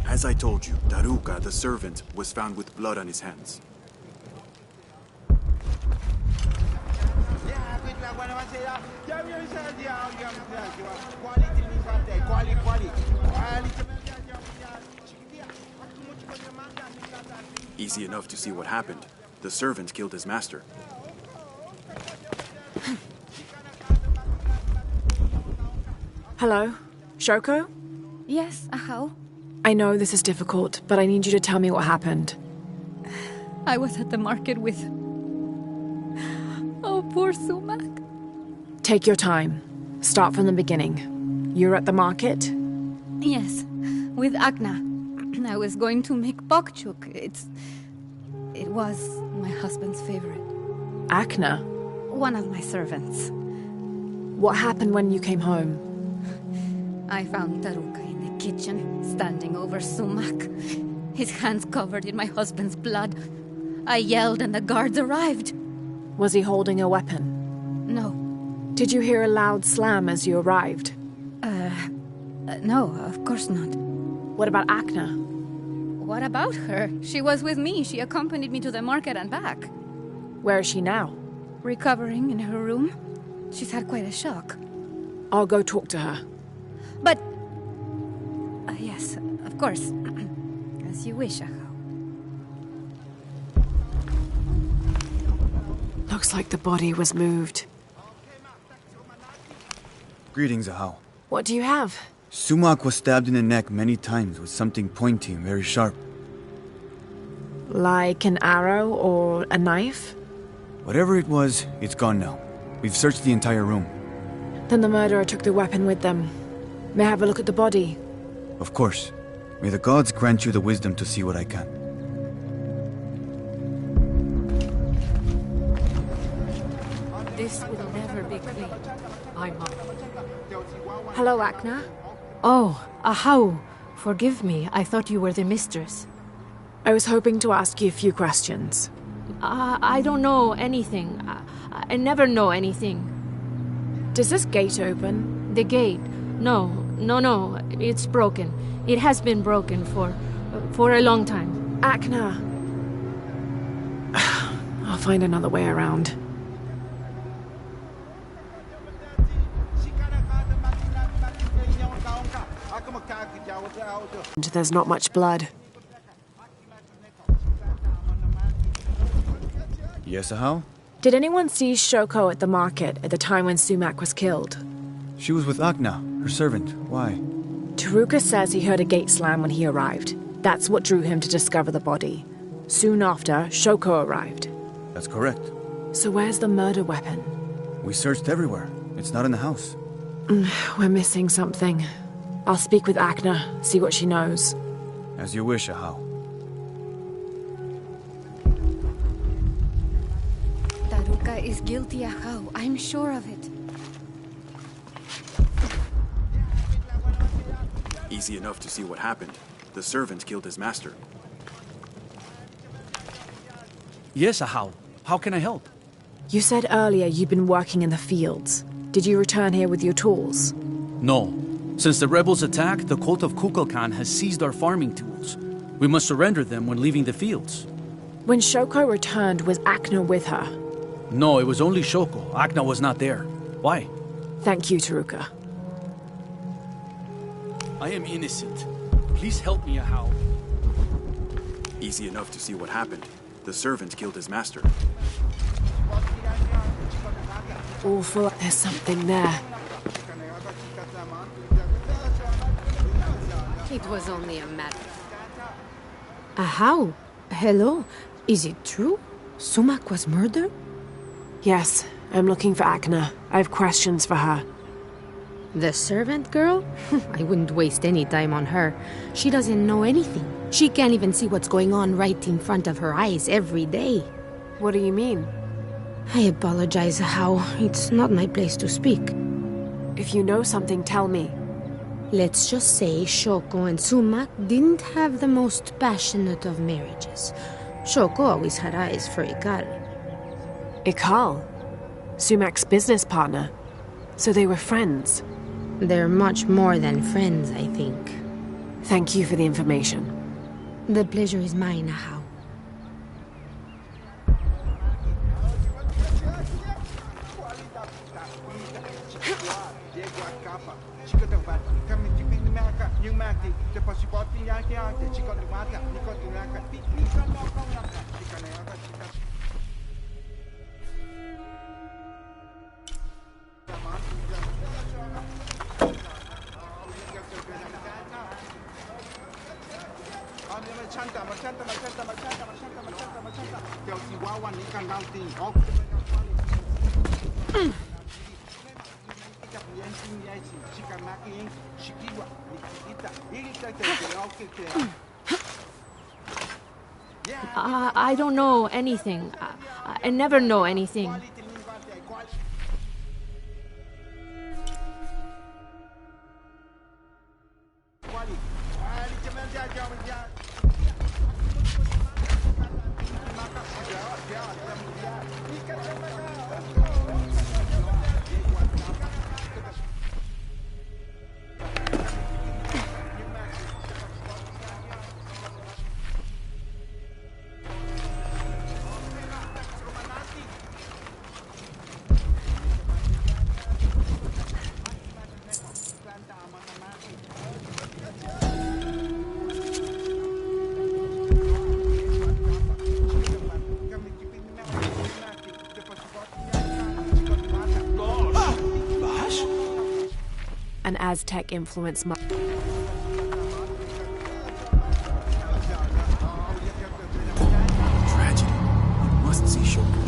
As I told you, Taruka, the servant, was found with blood on his hands. Easy enough to see what happened. The servant killed his master. Hello? Shoko? Yes, Ahau. I know this is difficult, but I need you to tell me what happened. I was at the market with... Oh, poor Sumac. Take your time. Start from the beginning. You're at the market? Yes, with Agna. I was going to make bokchuk. It was my husband's favorite. Agna? One of my servants. What happened when you came home? I found Taruka in the kitchen, standing over Sumac. His hands covered in my husband's blood. I yelled and the guards arrived. Was he holding a weapon? No. Did you hear a loud slam as you arrived? No, of course not. What about Agna? What about her? She was with me. She accompanied me to the market and back. Where is she now? Recovering in her room. She's had quite a shock. I'll go talk to her. But... yes, of course. As you wish, Ahau. Looks like the body was moved. Greetings, Ahau. What do you have? Sumac was stabbed in the neck many times with something pointy and very sharp. Like an arrow or a knife? Whatever it was, it's gone now. We've searched the entire room. Then the murderer took the weapon with them. May I have a look at the body? Of course. May the gods grant you the wisdom to see what I can. This will never be clean. Hello, Agna. Oh, Ahau. Forgive me. I thought you were the mistress. I was hoping to ask you a few questions. I don't know anything. I never know anything. Does this gate open? The gate? No. It's broken. It has been broken for a long time. Agna. I'll find another way around. There's not much blood. Yes, Ahau? Did anyone see Shoko at the market at the time when Sumac was killed? She was with Agna, her servant. Why? Taruka says he heard a gate slam when he arrived. That's what drew him to discover the body. Soon after, Shoko arrived. That's correct. So where's the murder weapon? We searched everywhere. It's not in the house. We're missing something. I'll speak with Agna, see what she knows. As you wish, Ahau. Taruka is guilty, Ahau. I'm sure of it. Easy enough to see what happened. The servant killed his master. Yes, Ahau. How can I help? You said earlier you'd been working in the fields. Did you return here with your tools? No. Since the rebels attacked, the cult of Kukulkan has seized our farming tools. We must surrender them when leaving the fields. When Shoko returned, was Agna with her? No, it was only Shoko. Agna was not there. Why? Thank you, Taruka. I am innocent. Please help me, Ahau. Easy enough to see what happened. The servant killed his master. Awful. There's something there. It was only a matter. Ahau. Hello. Is it true? Sumac was murdered? Yes, I'm looking for Akna. I have questions for her. The servant girl? I wouldn't waste any time on her. She doesn't know anything. She can't even see what's going on right in front of her eyes every day. What do you mean? I apologize, How. It's not my place to speak. If you know something, tell me. Let's just say Shoko and Sumac didn't have the most passionate of marriages. Shoko always had eyes for Ikal. Ikal? Sumac's business partner. So they were friends. They're much more than friends, I think. Thank you for the information. The pleasure is mine, How. I don't know anything. I never know anything. An Aztec influence. Tragedy. You must see Shoko.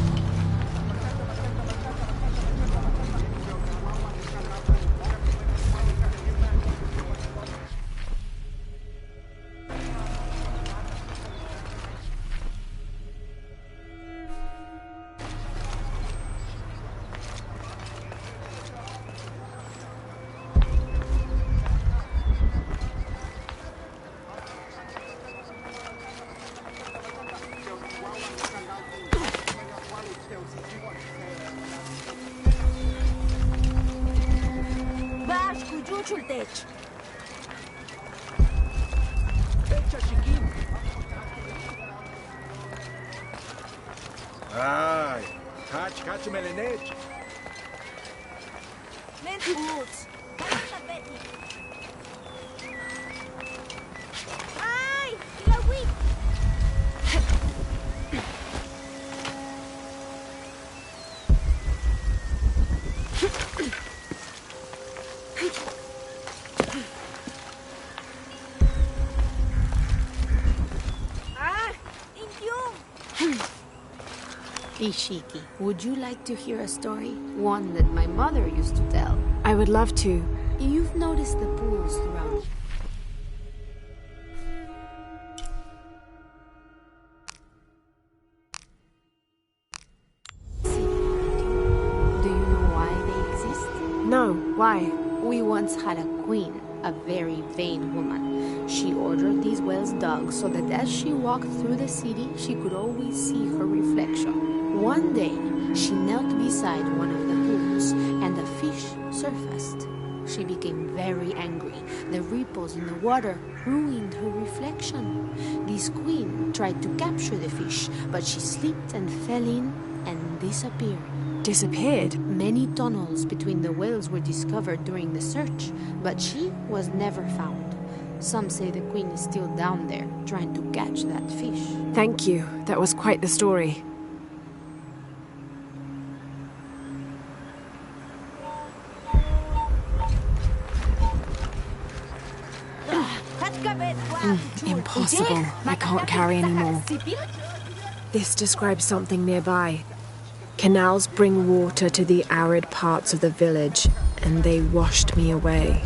Ai, catch melenete. Lenti boots. Ai, Ilawi. Ishiki, would you like to hear a story? One that my mother used to tell. I would love to. You've noticed the pools throughout. Do you know why they exist? No, why? We once had a queen, a very vain woman. She ordered these wells dug so that as she walked through the city, she could always see her reflection. One day, she knelt beside one of the pools, and a fish surfaced. She became very angry. The ripples in the water ruined her reflection. This queen tried to capture the fish, but she slipped and fell in and disappeared. Disappeared? Many tunnels between the wells were discovered during the search, but she was never found. Some say the queen is still down there, trying to catch that fish. Thank you. That was quite the story. Impossible. I can't carry anymore. This describes something nearby. Canals bring water to the arid parts of the village, and they washed me away.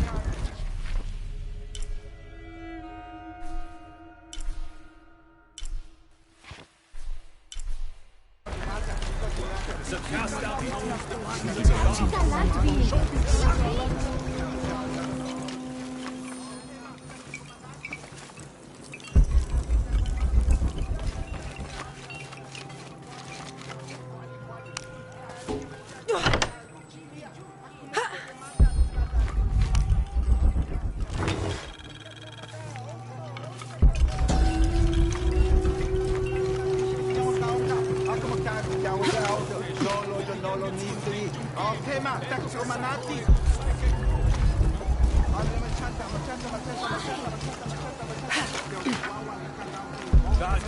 Gods,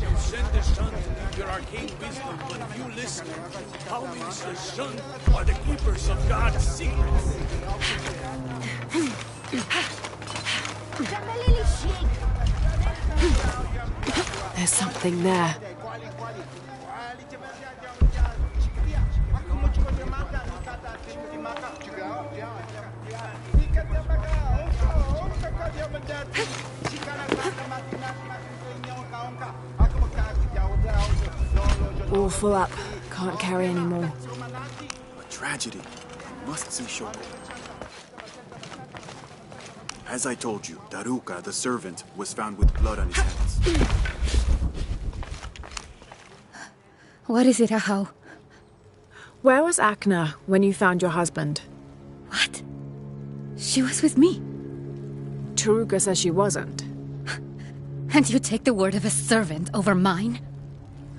you send the sun to give your arcane wisdom, but if you listen, how means the sun are the keepers of God's secrets. There's something there. All full up. Can't carry any more. A tragedy. Must see Shoko. As I told you, Daruka, the servant, was found with blood on his hands. What is it, Ahau? Where was Akna when you found your husband? What? She was with me. Taruka says she wasn't. And you take the word of a servant over mine?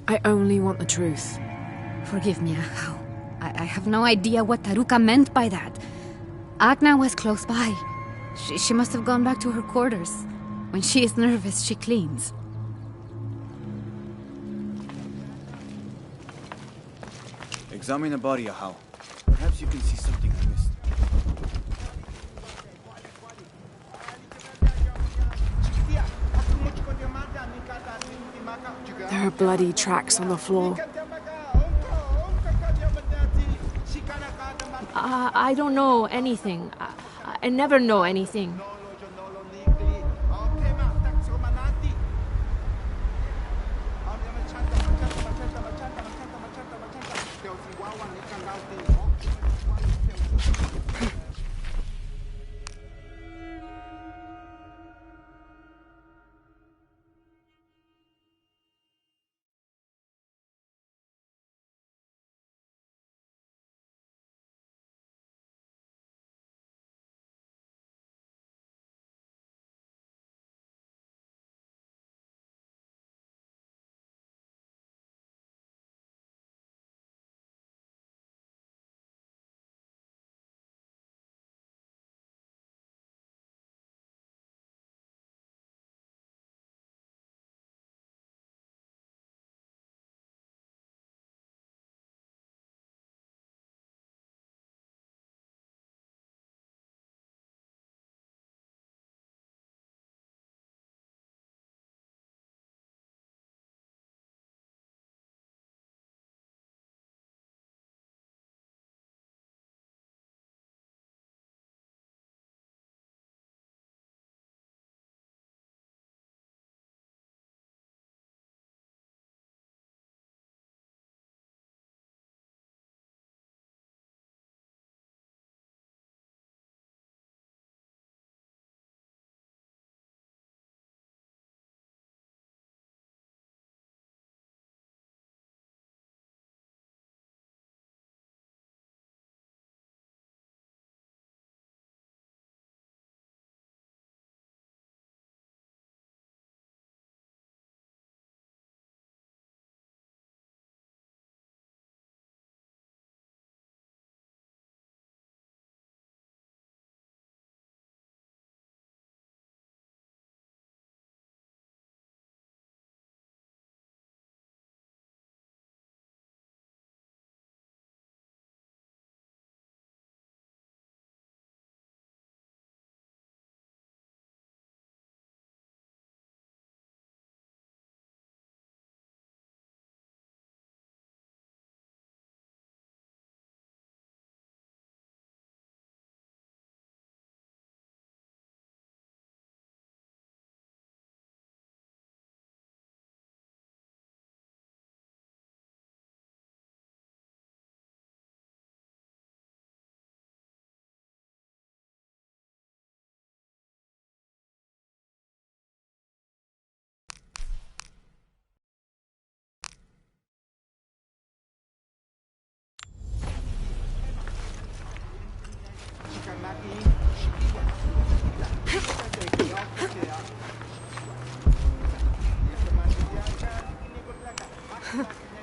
I only want the truth. Forgive me, Ahau. I have no idea what Taruka meant by that. Akna was close by. She must have gone back to her quarters. When she is nervous, she cleans. Examine the body, Ahau. Perhaps you can see something I missed. There are bloody tracks on the floor. I don't know anything. I never know anything.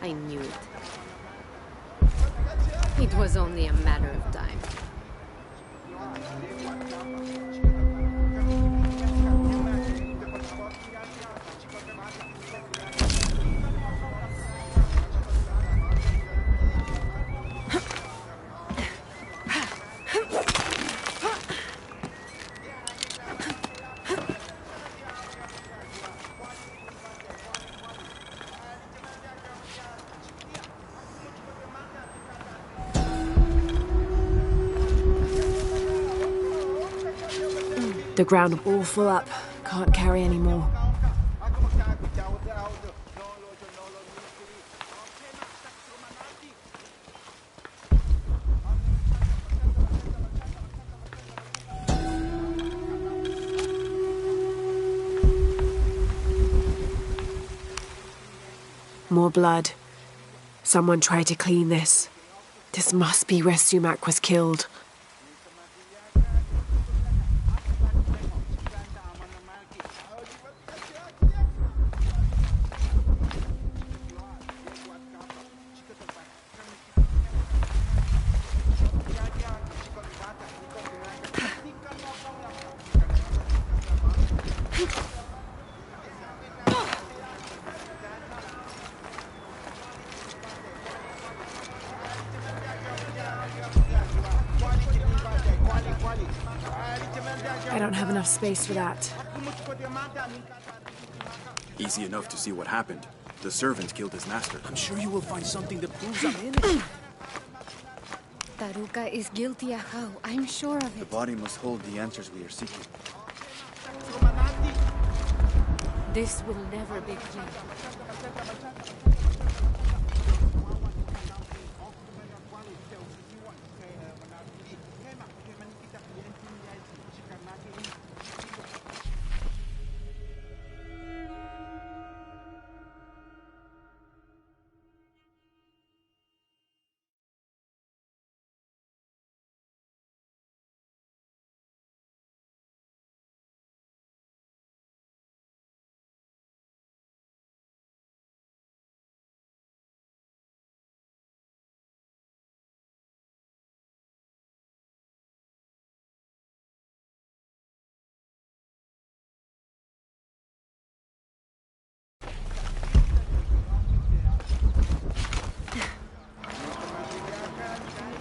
I knew it. It was only a matter of time. The ground all full up. Can't carry any more. More blood. Someone tried to clean this. This must be where Sumac was killed. I don't have enough space for that. Easy enough to see what happened. The servant killed his master. I'm sure you will find something that proves I'm innocent. Taruka is guilty, Ahau. I'm sure of The it. body must hold the answers we are seeking. This will never be clean.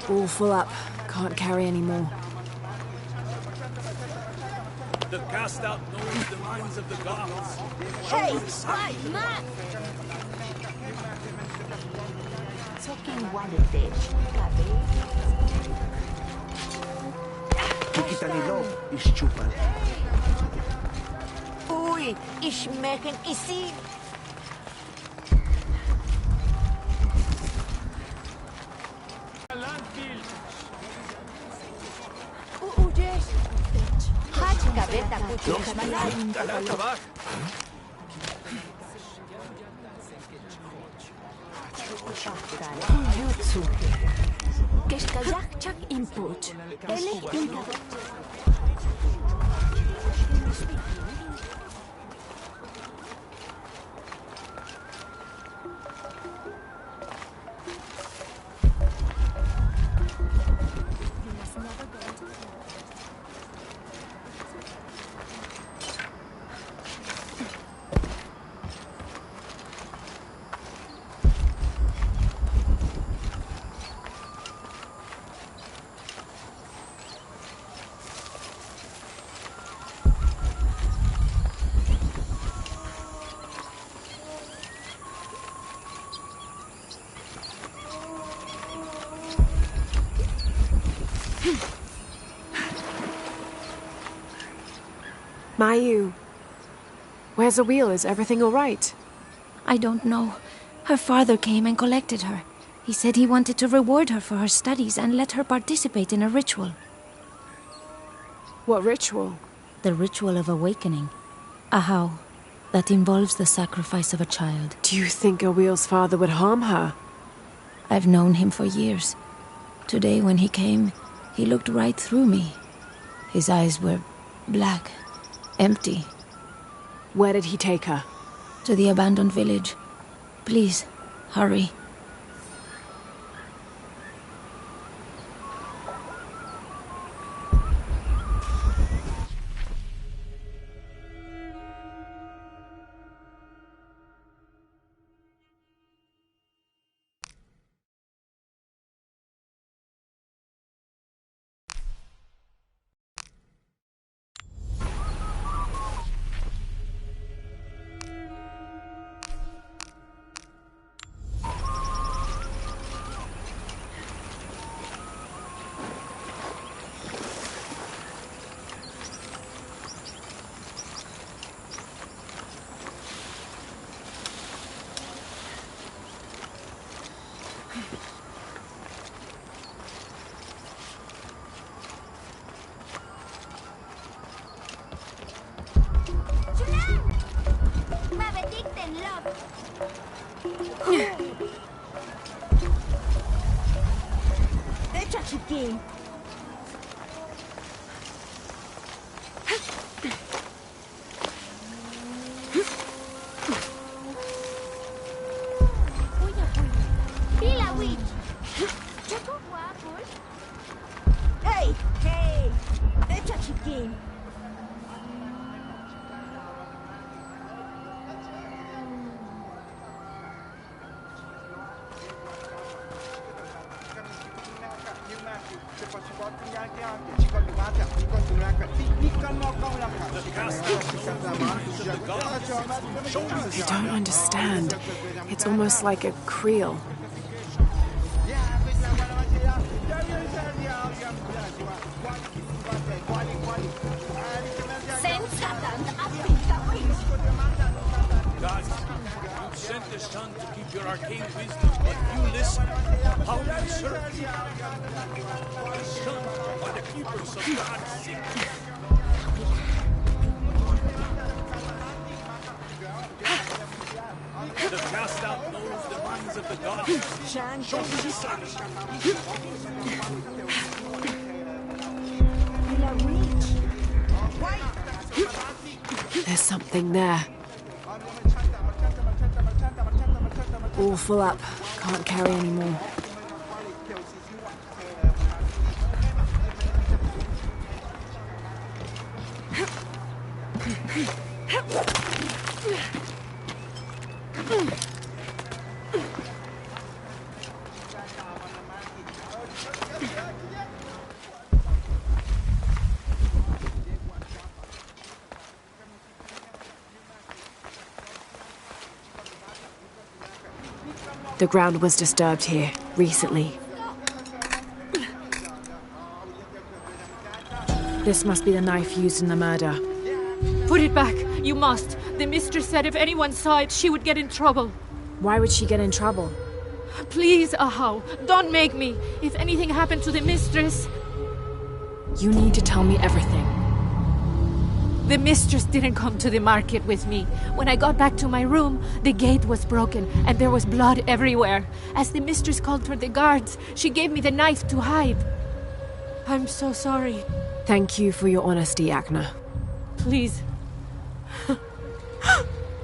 All full up. Can't carry any more. The cast out knows the minds of the gods. Hey, why, Matt? Kita nilog, ischupal. Uy, ishmeken isi. Hach gaveta kuchuk. Kuyutsu. Keshkayak chak input. Elek inka. Mayu, where's the wheel? Is everything all right? I don't know. Her father came and collected her. He said he wanted to reward her for her studies and let her participate in a ritual. What ritual? The ritual of awakening. Ahau. That involves the sacrifice of a child. Do you think Awil's father would harm her? I've known him for years. Today when he came, he looked right through me. His eyes were black, empty. Where did he take her? To the abandoned village. Please, Hurry. Echa, chiquín. Pila, witch. Choco guapo. Hey, hey. Echa, chiquín. I don't understand. It's almost like a creel. Gods, you sent the sun to keep your arcane wisdom, but you listen. How do you serve? The sun are the keepers of God's secret. The cast out knows the minds of the gods. Show me the sun. There's something there. All full up. Can't carry anymore. The ground was disturbed here, recently. This must be the knife used in the murder. Put it back. You must. The mistress said if anyone saw it, she would get in trouble. Why would she get in trouble? Please, Ahau, don't make me. If anything happened to the mistress... You need to tell me everything. The mistress didn't come to the market with me. When I got back to my room, the gate was broken and there was blood everywhere. As the mistress called for the guards, she gave me the knife to hide. I'm so sorry. Thank you for your honesty, Akna. Please.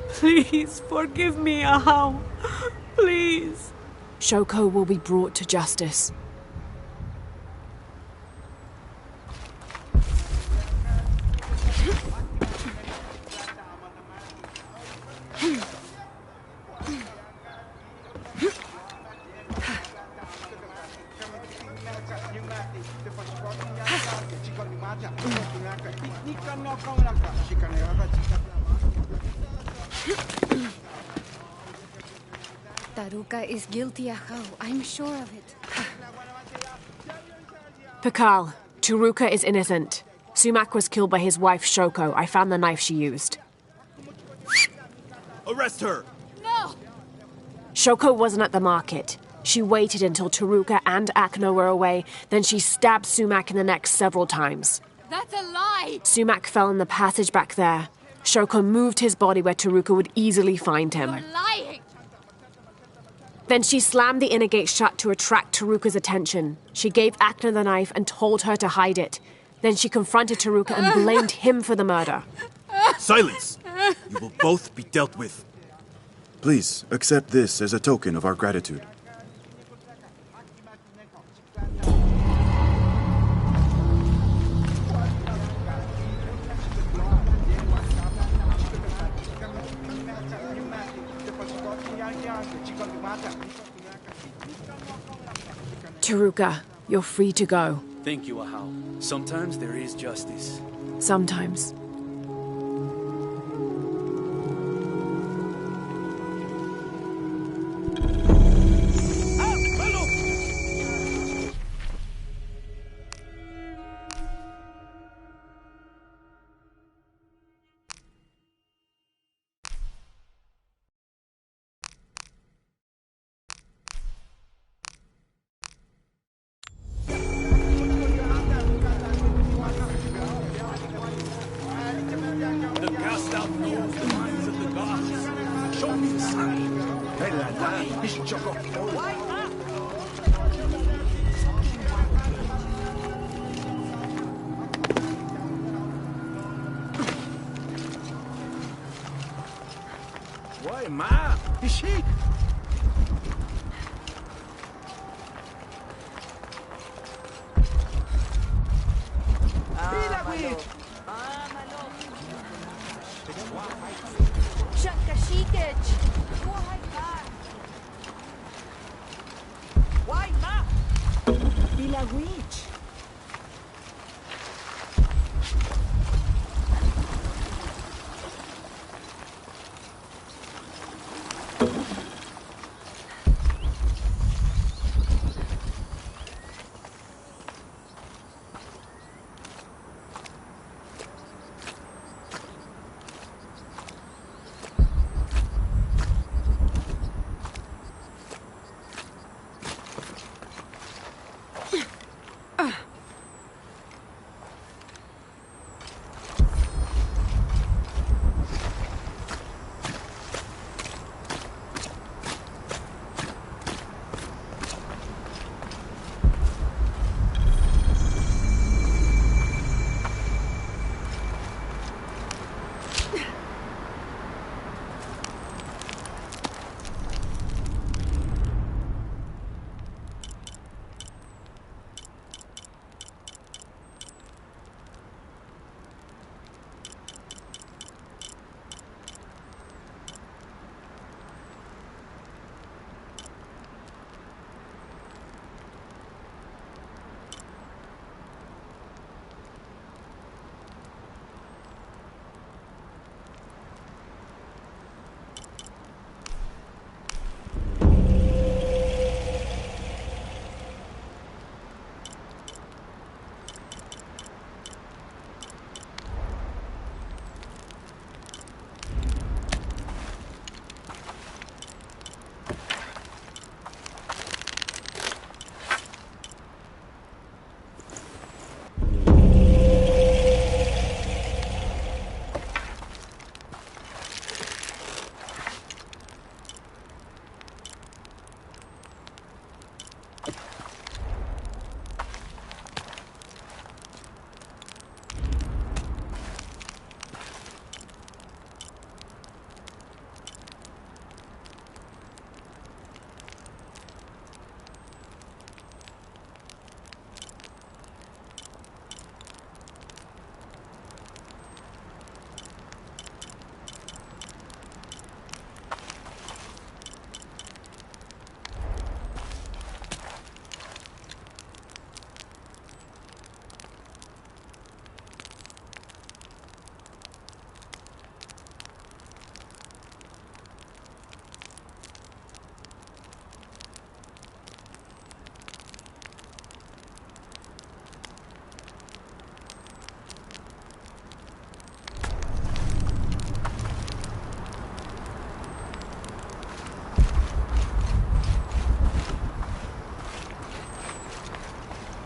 Please forgive me, Ahau. Please. Shoko will be brought to justice. Taruka is guilty, Ahau. I'm sure of it. Pakal, Taruka is innocent. Sumac was killed by his wife, Shoko. I found the knife she used. Arrest her! No! Shoko wasn't at the market. She waited until Taruka and Akno were away, then she stabbed Sumac in the neck several times. That's a lie! Sumac fell in the passage back there. Shoko moved his body where Taruka would easily find him. You're lying! Then she slammed the inner gate shut to attract Taruka's attention. She gave Akna the knife and told her to hide it. Then she confronted Taruka and blamed him for the murder. Silence! You will both be dealt with. Please, accept this as a token of our gratitude. Taruka, you're free to go. Thank you, Ahau. Sometimes there is justice. Sometimes. Why, ma? Ishik! Why, ma? Bila witch.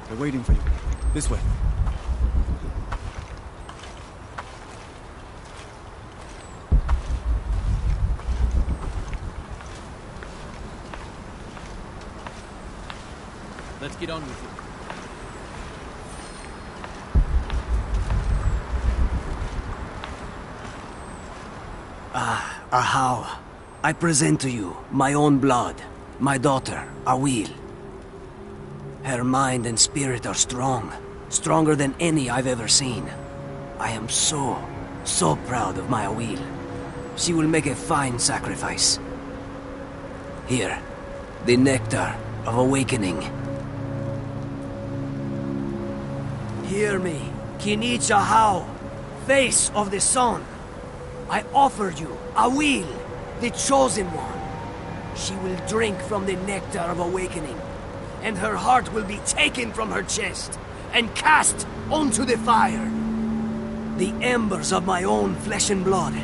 They're waiting for you. This way. Let's get on with it. Ahau, I present to you my own blood, my daughter, Awil. Her mind and spirit are strong, stronger than any I've ever seen. I am so proud of my Awil. She will make a fine sacrifice. Here, the nectar of awakening. Hear me, Kinicha Hao, face of the sun. I offered you Awil, the chosen one. She will drink from the nectar of awakening, and her heart will be taken from her chest and cast onto the fire. The embers of my own flesh and blood,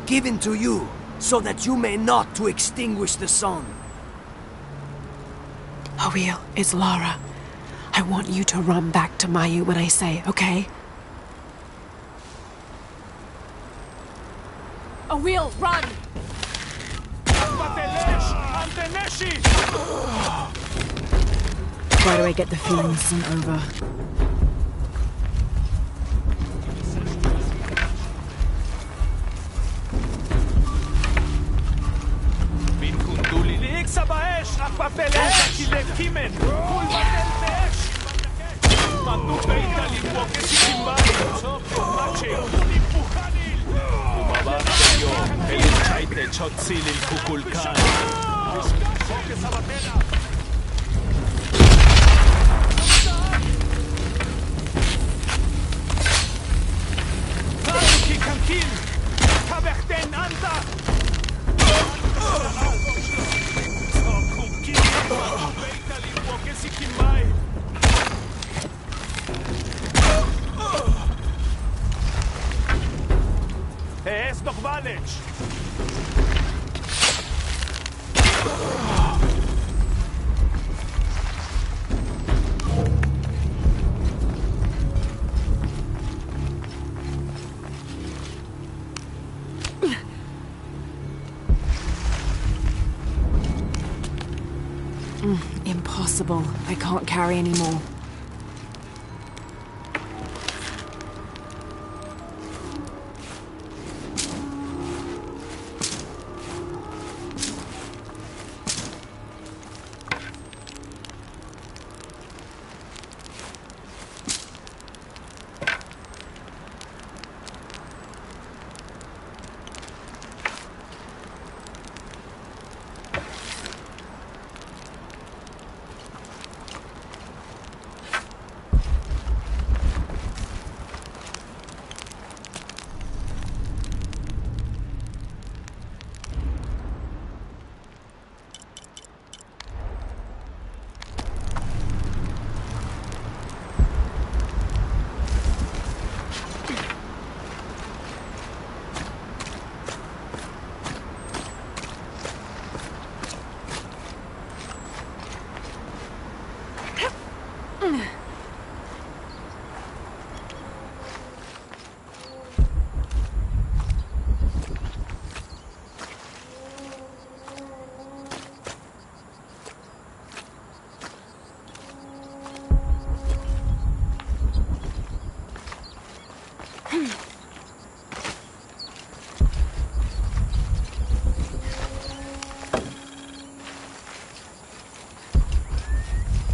given to you so that you may not to extinguish the sun. Awil, it's Lara. I want you to run back to Mayu when I say, okay? Awil, run! Why do I get the feeling this isn't over? Impossible. I can't carry anymore.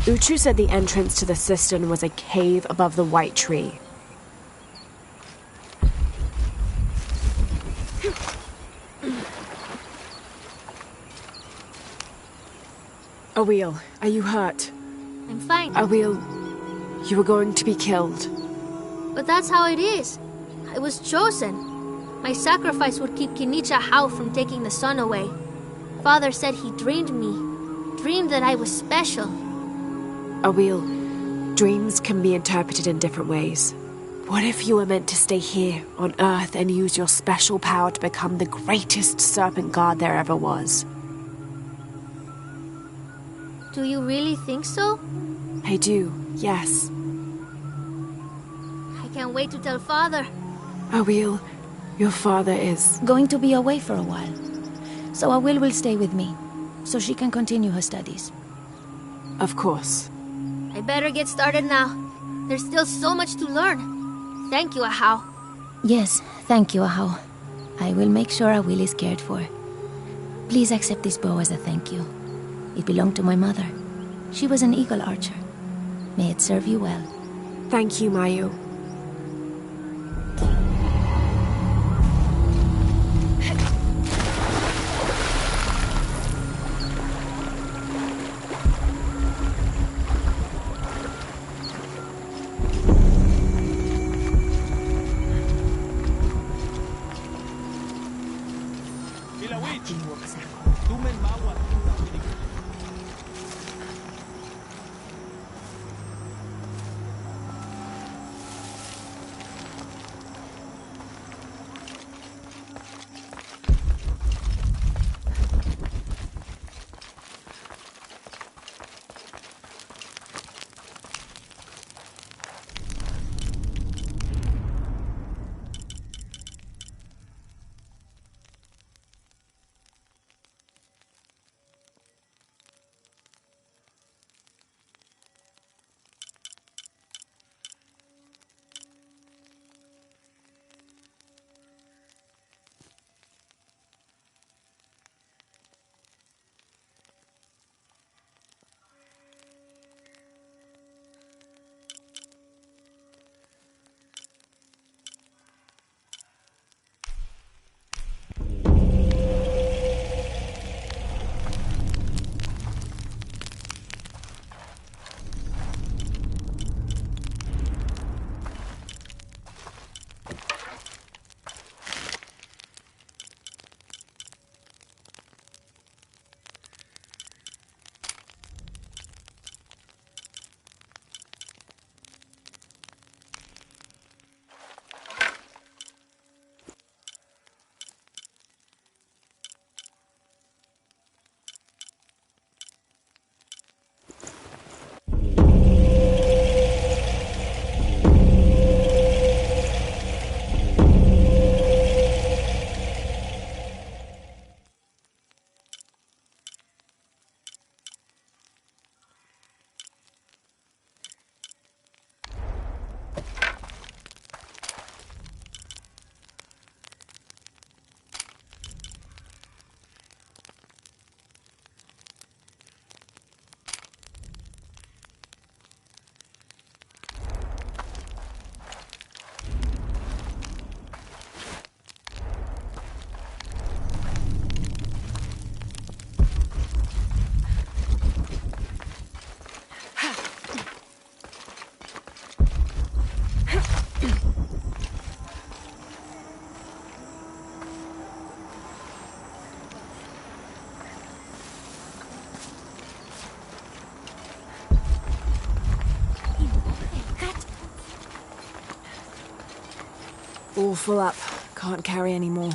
Uchu said the entrance to the cistern was a cave above the white tree. Awil, are you hurt? I'm fine. Awil, you were going to be killed. But that's how it is. I was chosen. My sacrifice would keep Kinicha Hao from taking the sun away. Father said he dreamed me. Dreamed that I was special. Awil, dreams can be interpreted in different ways. What if you were meant to stay here, on Earth, and use your special power to become the greatest serpent god there ever was? Do you really think so? I do, yes. I can't wait to tell Father. Awil, your father is... going to be away for a while. So Awil will stay with me, so she can continue her studies. Of course. I better get started now. There's still so much to learn. Thank you, Ahau. Yes, thank you, Ahau. I will make sure Awil is cared for. Please accept this bow as a thank you. It belonged to my mother. She was an eagle archer. May it serve you well. Thank you, Mayu. All full up. Can't carry any more.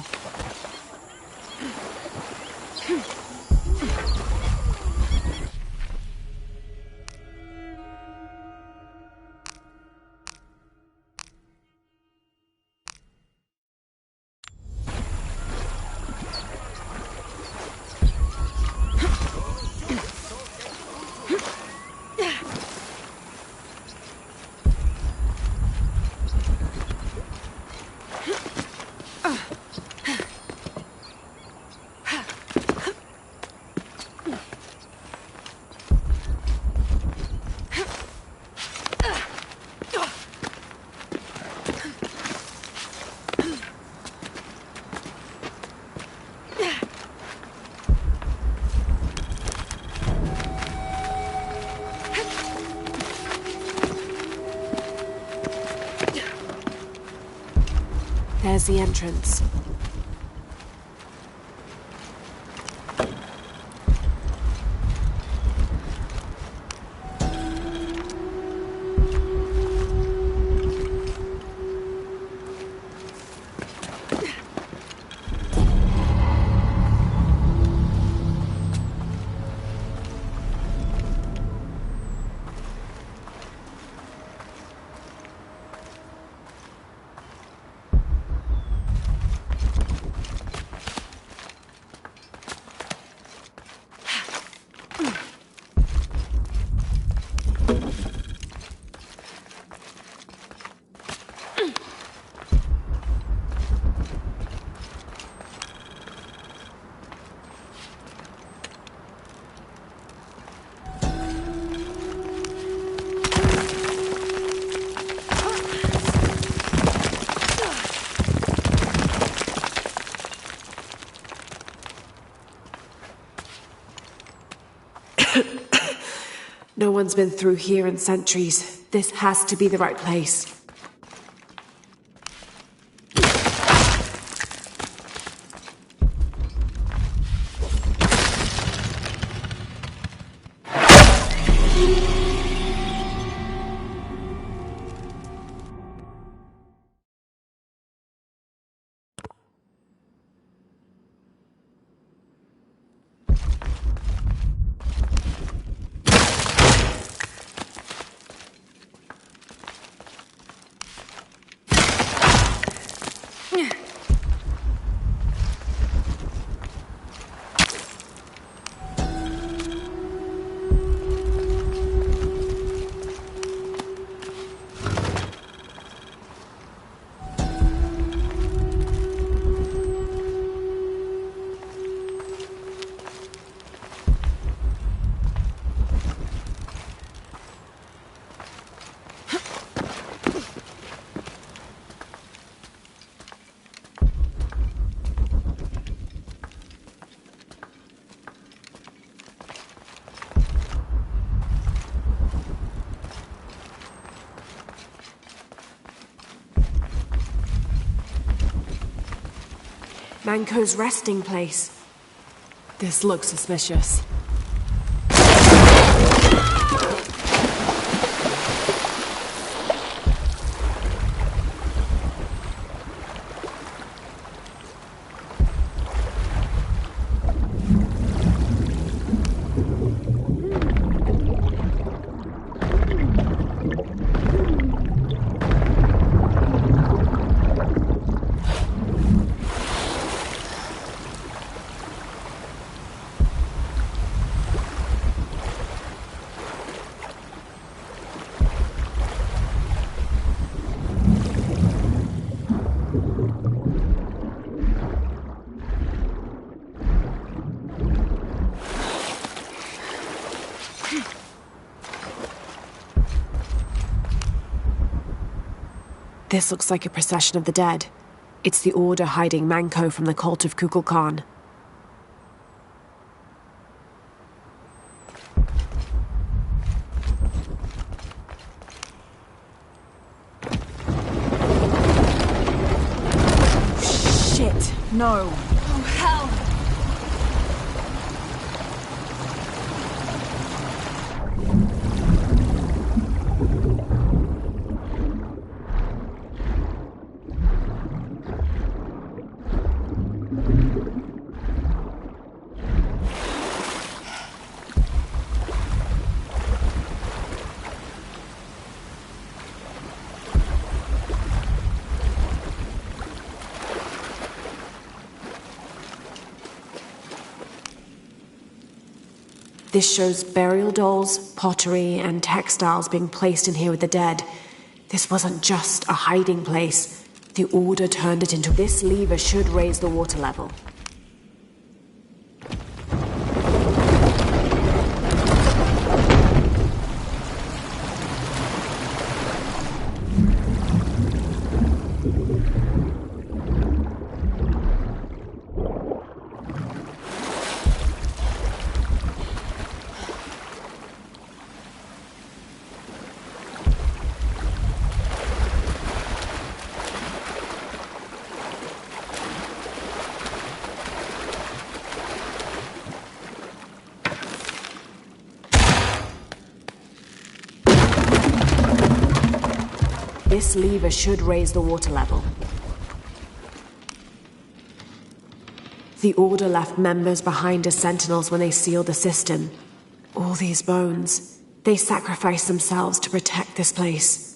There's the entrance. No one's been through here in centuries. This has to be the right place. Manco's resting place. This looks suspicious. This looks like a procession of the dead. It's the Order hiding Manco from the cult of Kukulkan. Shit, no. Oh, hell! This shows burial dolls, pottery, and textiles being placed in here with the dead. This wasn't just a hiding place. The Order turned it into... This lever should raise the water level. This lever should raise the water level. The Order left members behind as sentinels when they sealed the cistern. All these bones, they sacrificed themselves to protect this place.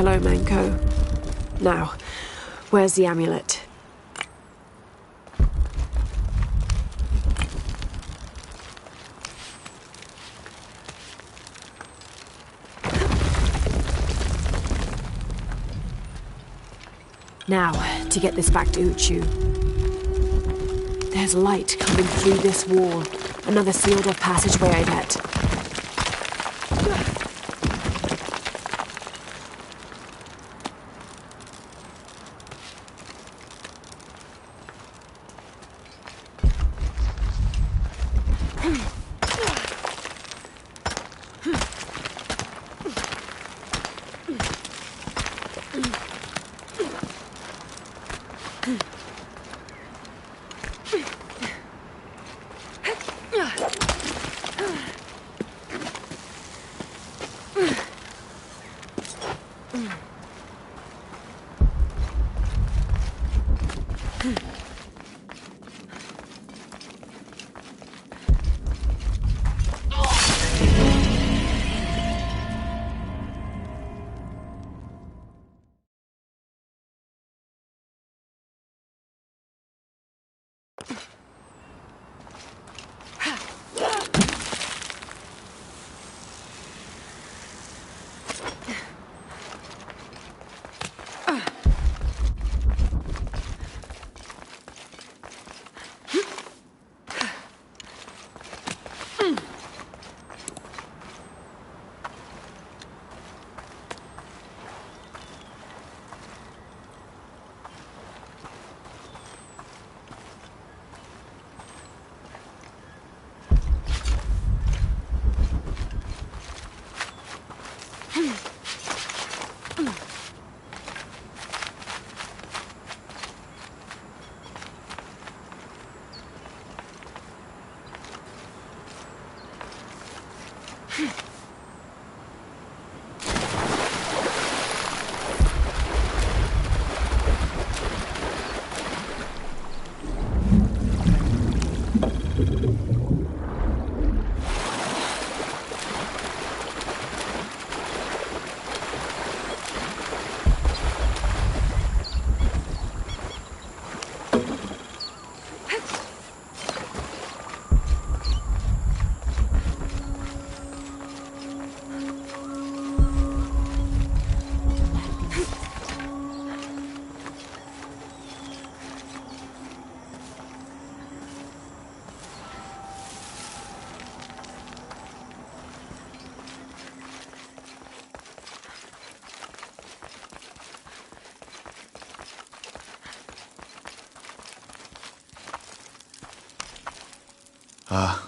Hello, Manko. Now, where's the amulet? Now, to get this back to Uchu. There's light coming through this wall. Another sealed-off passageway, I bet.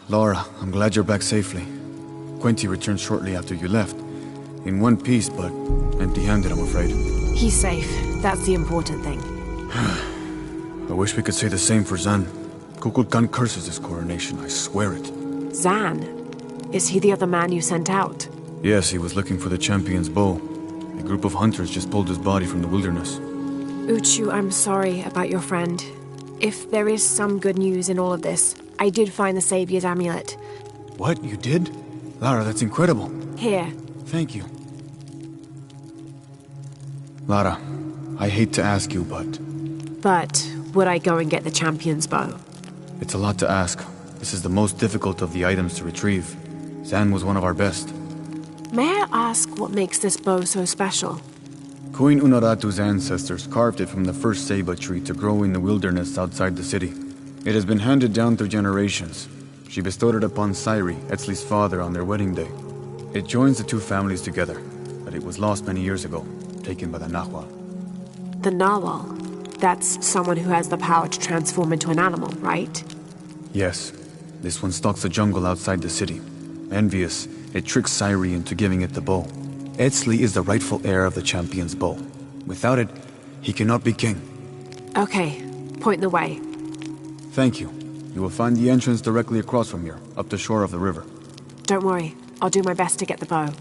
Laura, I'm glad you're back safely. Quinty returned shortly after you left. In one piece, but empty-handed, I'm afraid. He's safe. That's the important thing. I wish we could say the same for Zan. Kukulkan curses his coronation, I swear it. Zan? Is he the other man you sent out? Yes, he was looking for the champion's bow. A group of hunters just pulled his body from the wilderness. Uchu, I'm sorry about your friend. If there is some good news in all of this, I did find the Savior's amulet. What? You did? Lara, that's incredible. Here. Thank you. Lara, I hate to ask you, but would I go and get the champion's bow? It's a lot to ask. This is the most difficult of the items to retrieve. Zan was one of our best. May I ask what makes this bow so special? Queen Unaratu's ancestors carved it from the first ceiba tree to grow in the wilderness outside the city. It has been handed down through generations. She bestowed it upon Sairi, Etzli's father, on their wedding day. It joins the two families together, but it was lost many years ago, taken by the Nahual. The Nahual? That's someone who has the power to transform into an animal, right? Yes. This one stalks the jungle outside the city. Envious, it tricks Sairi into giving it the bow. Etzli is the rightful heir of the champion's bow. Without it, he cannot be king. Okay, point the way. Thank you. You will find the entrance directly across from here, up the shore of the river. Don't worry, I'll do my best to get the bow.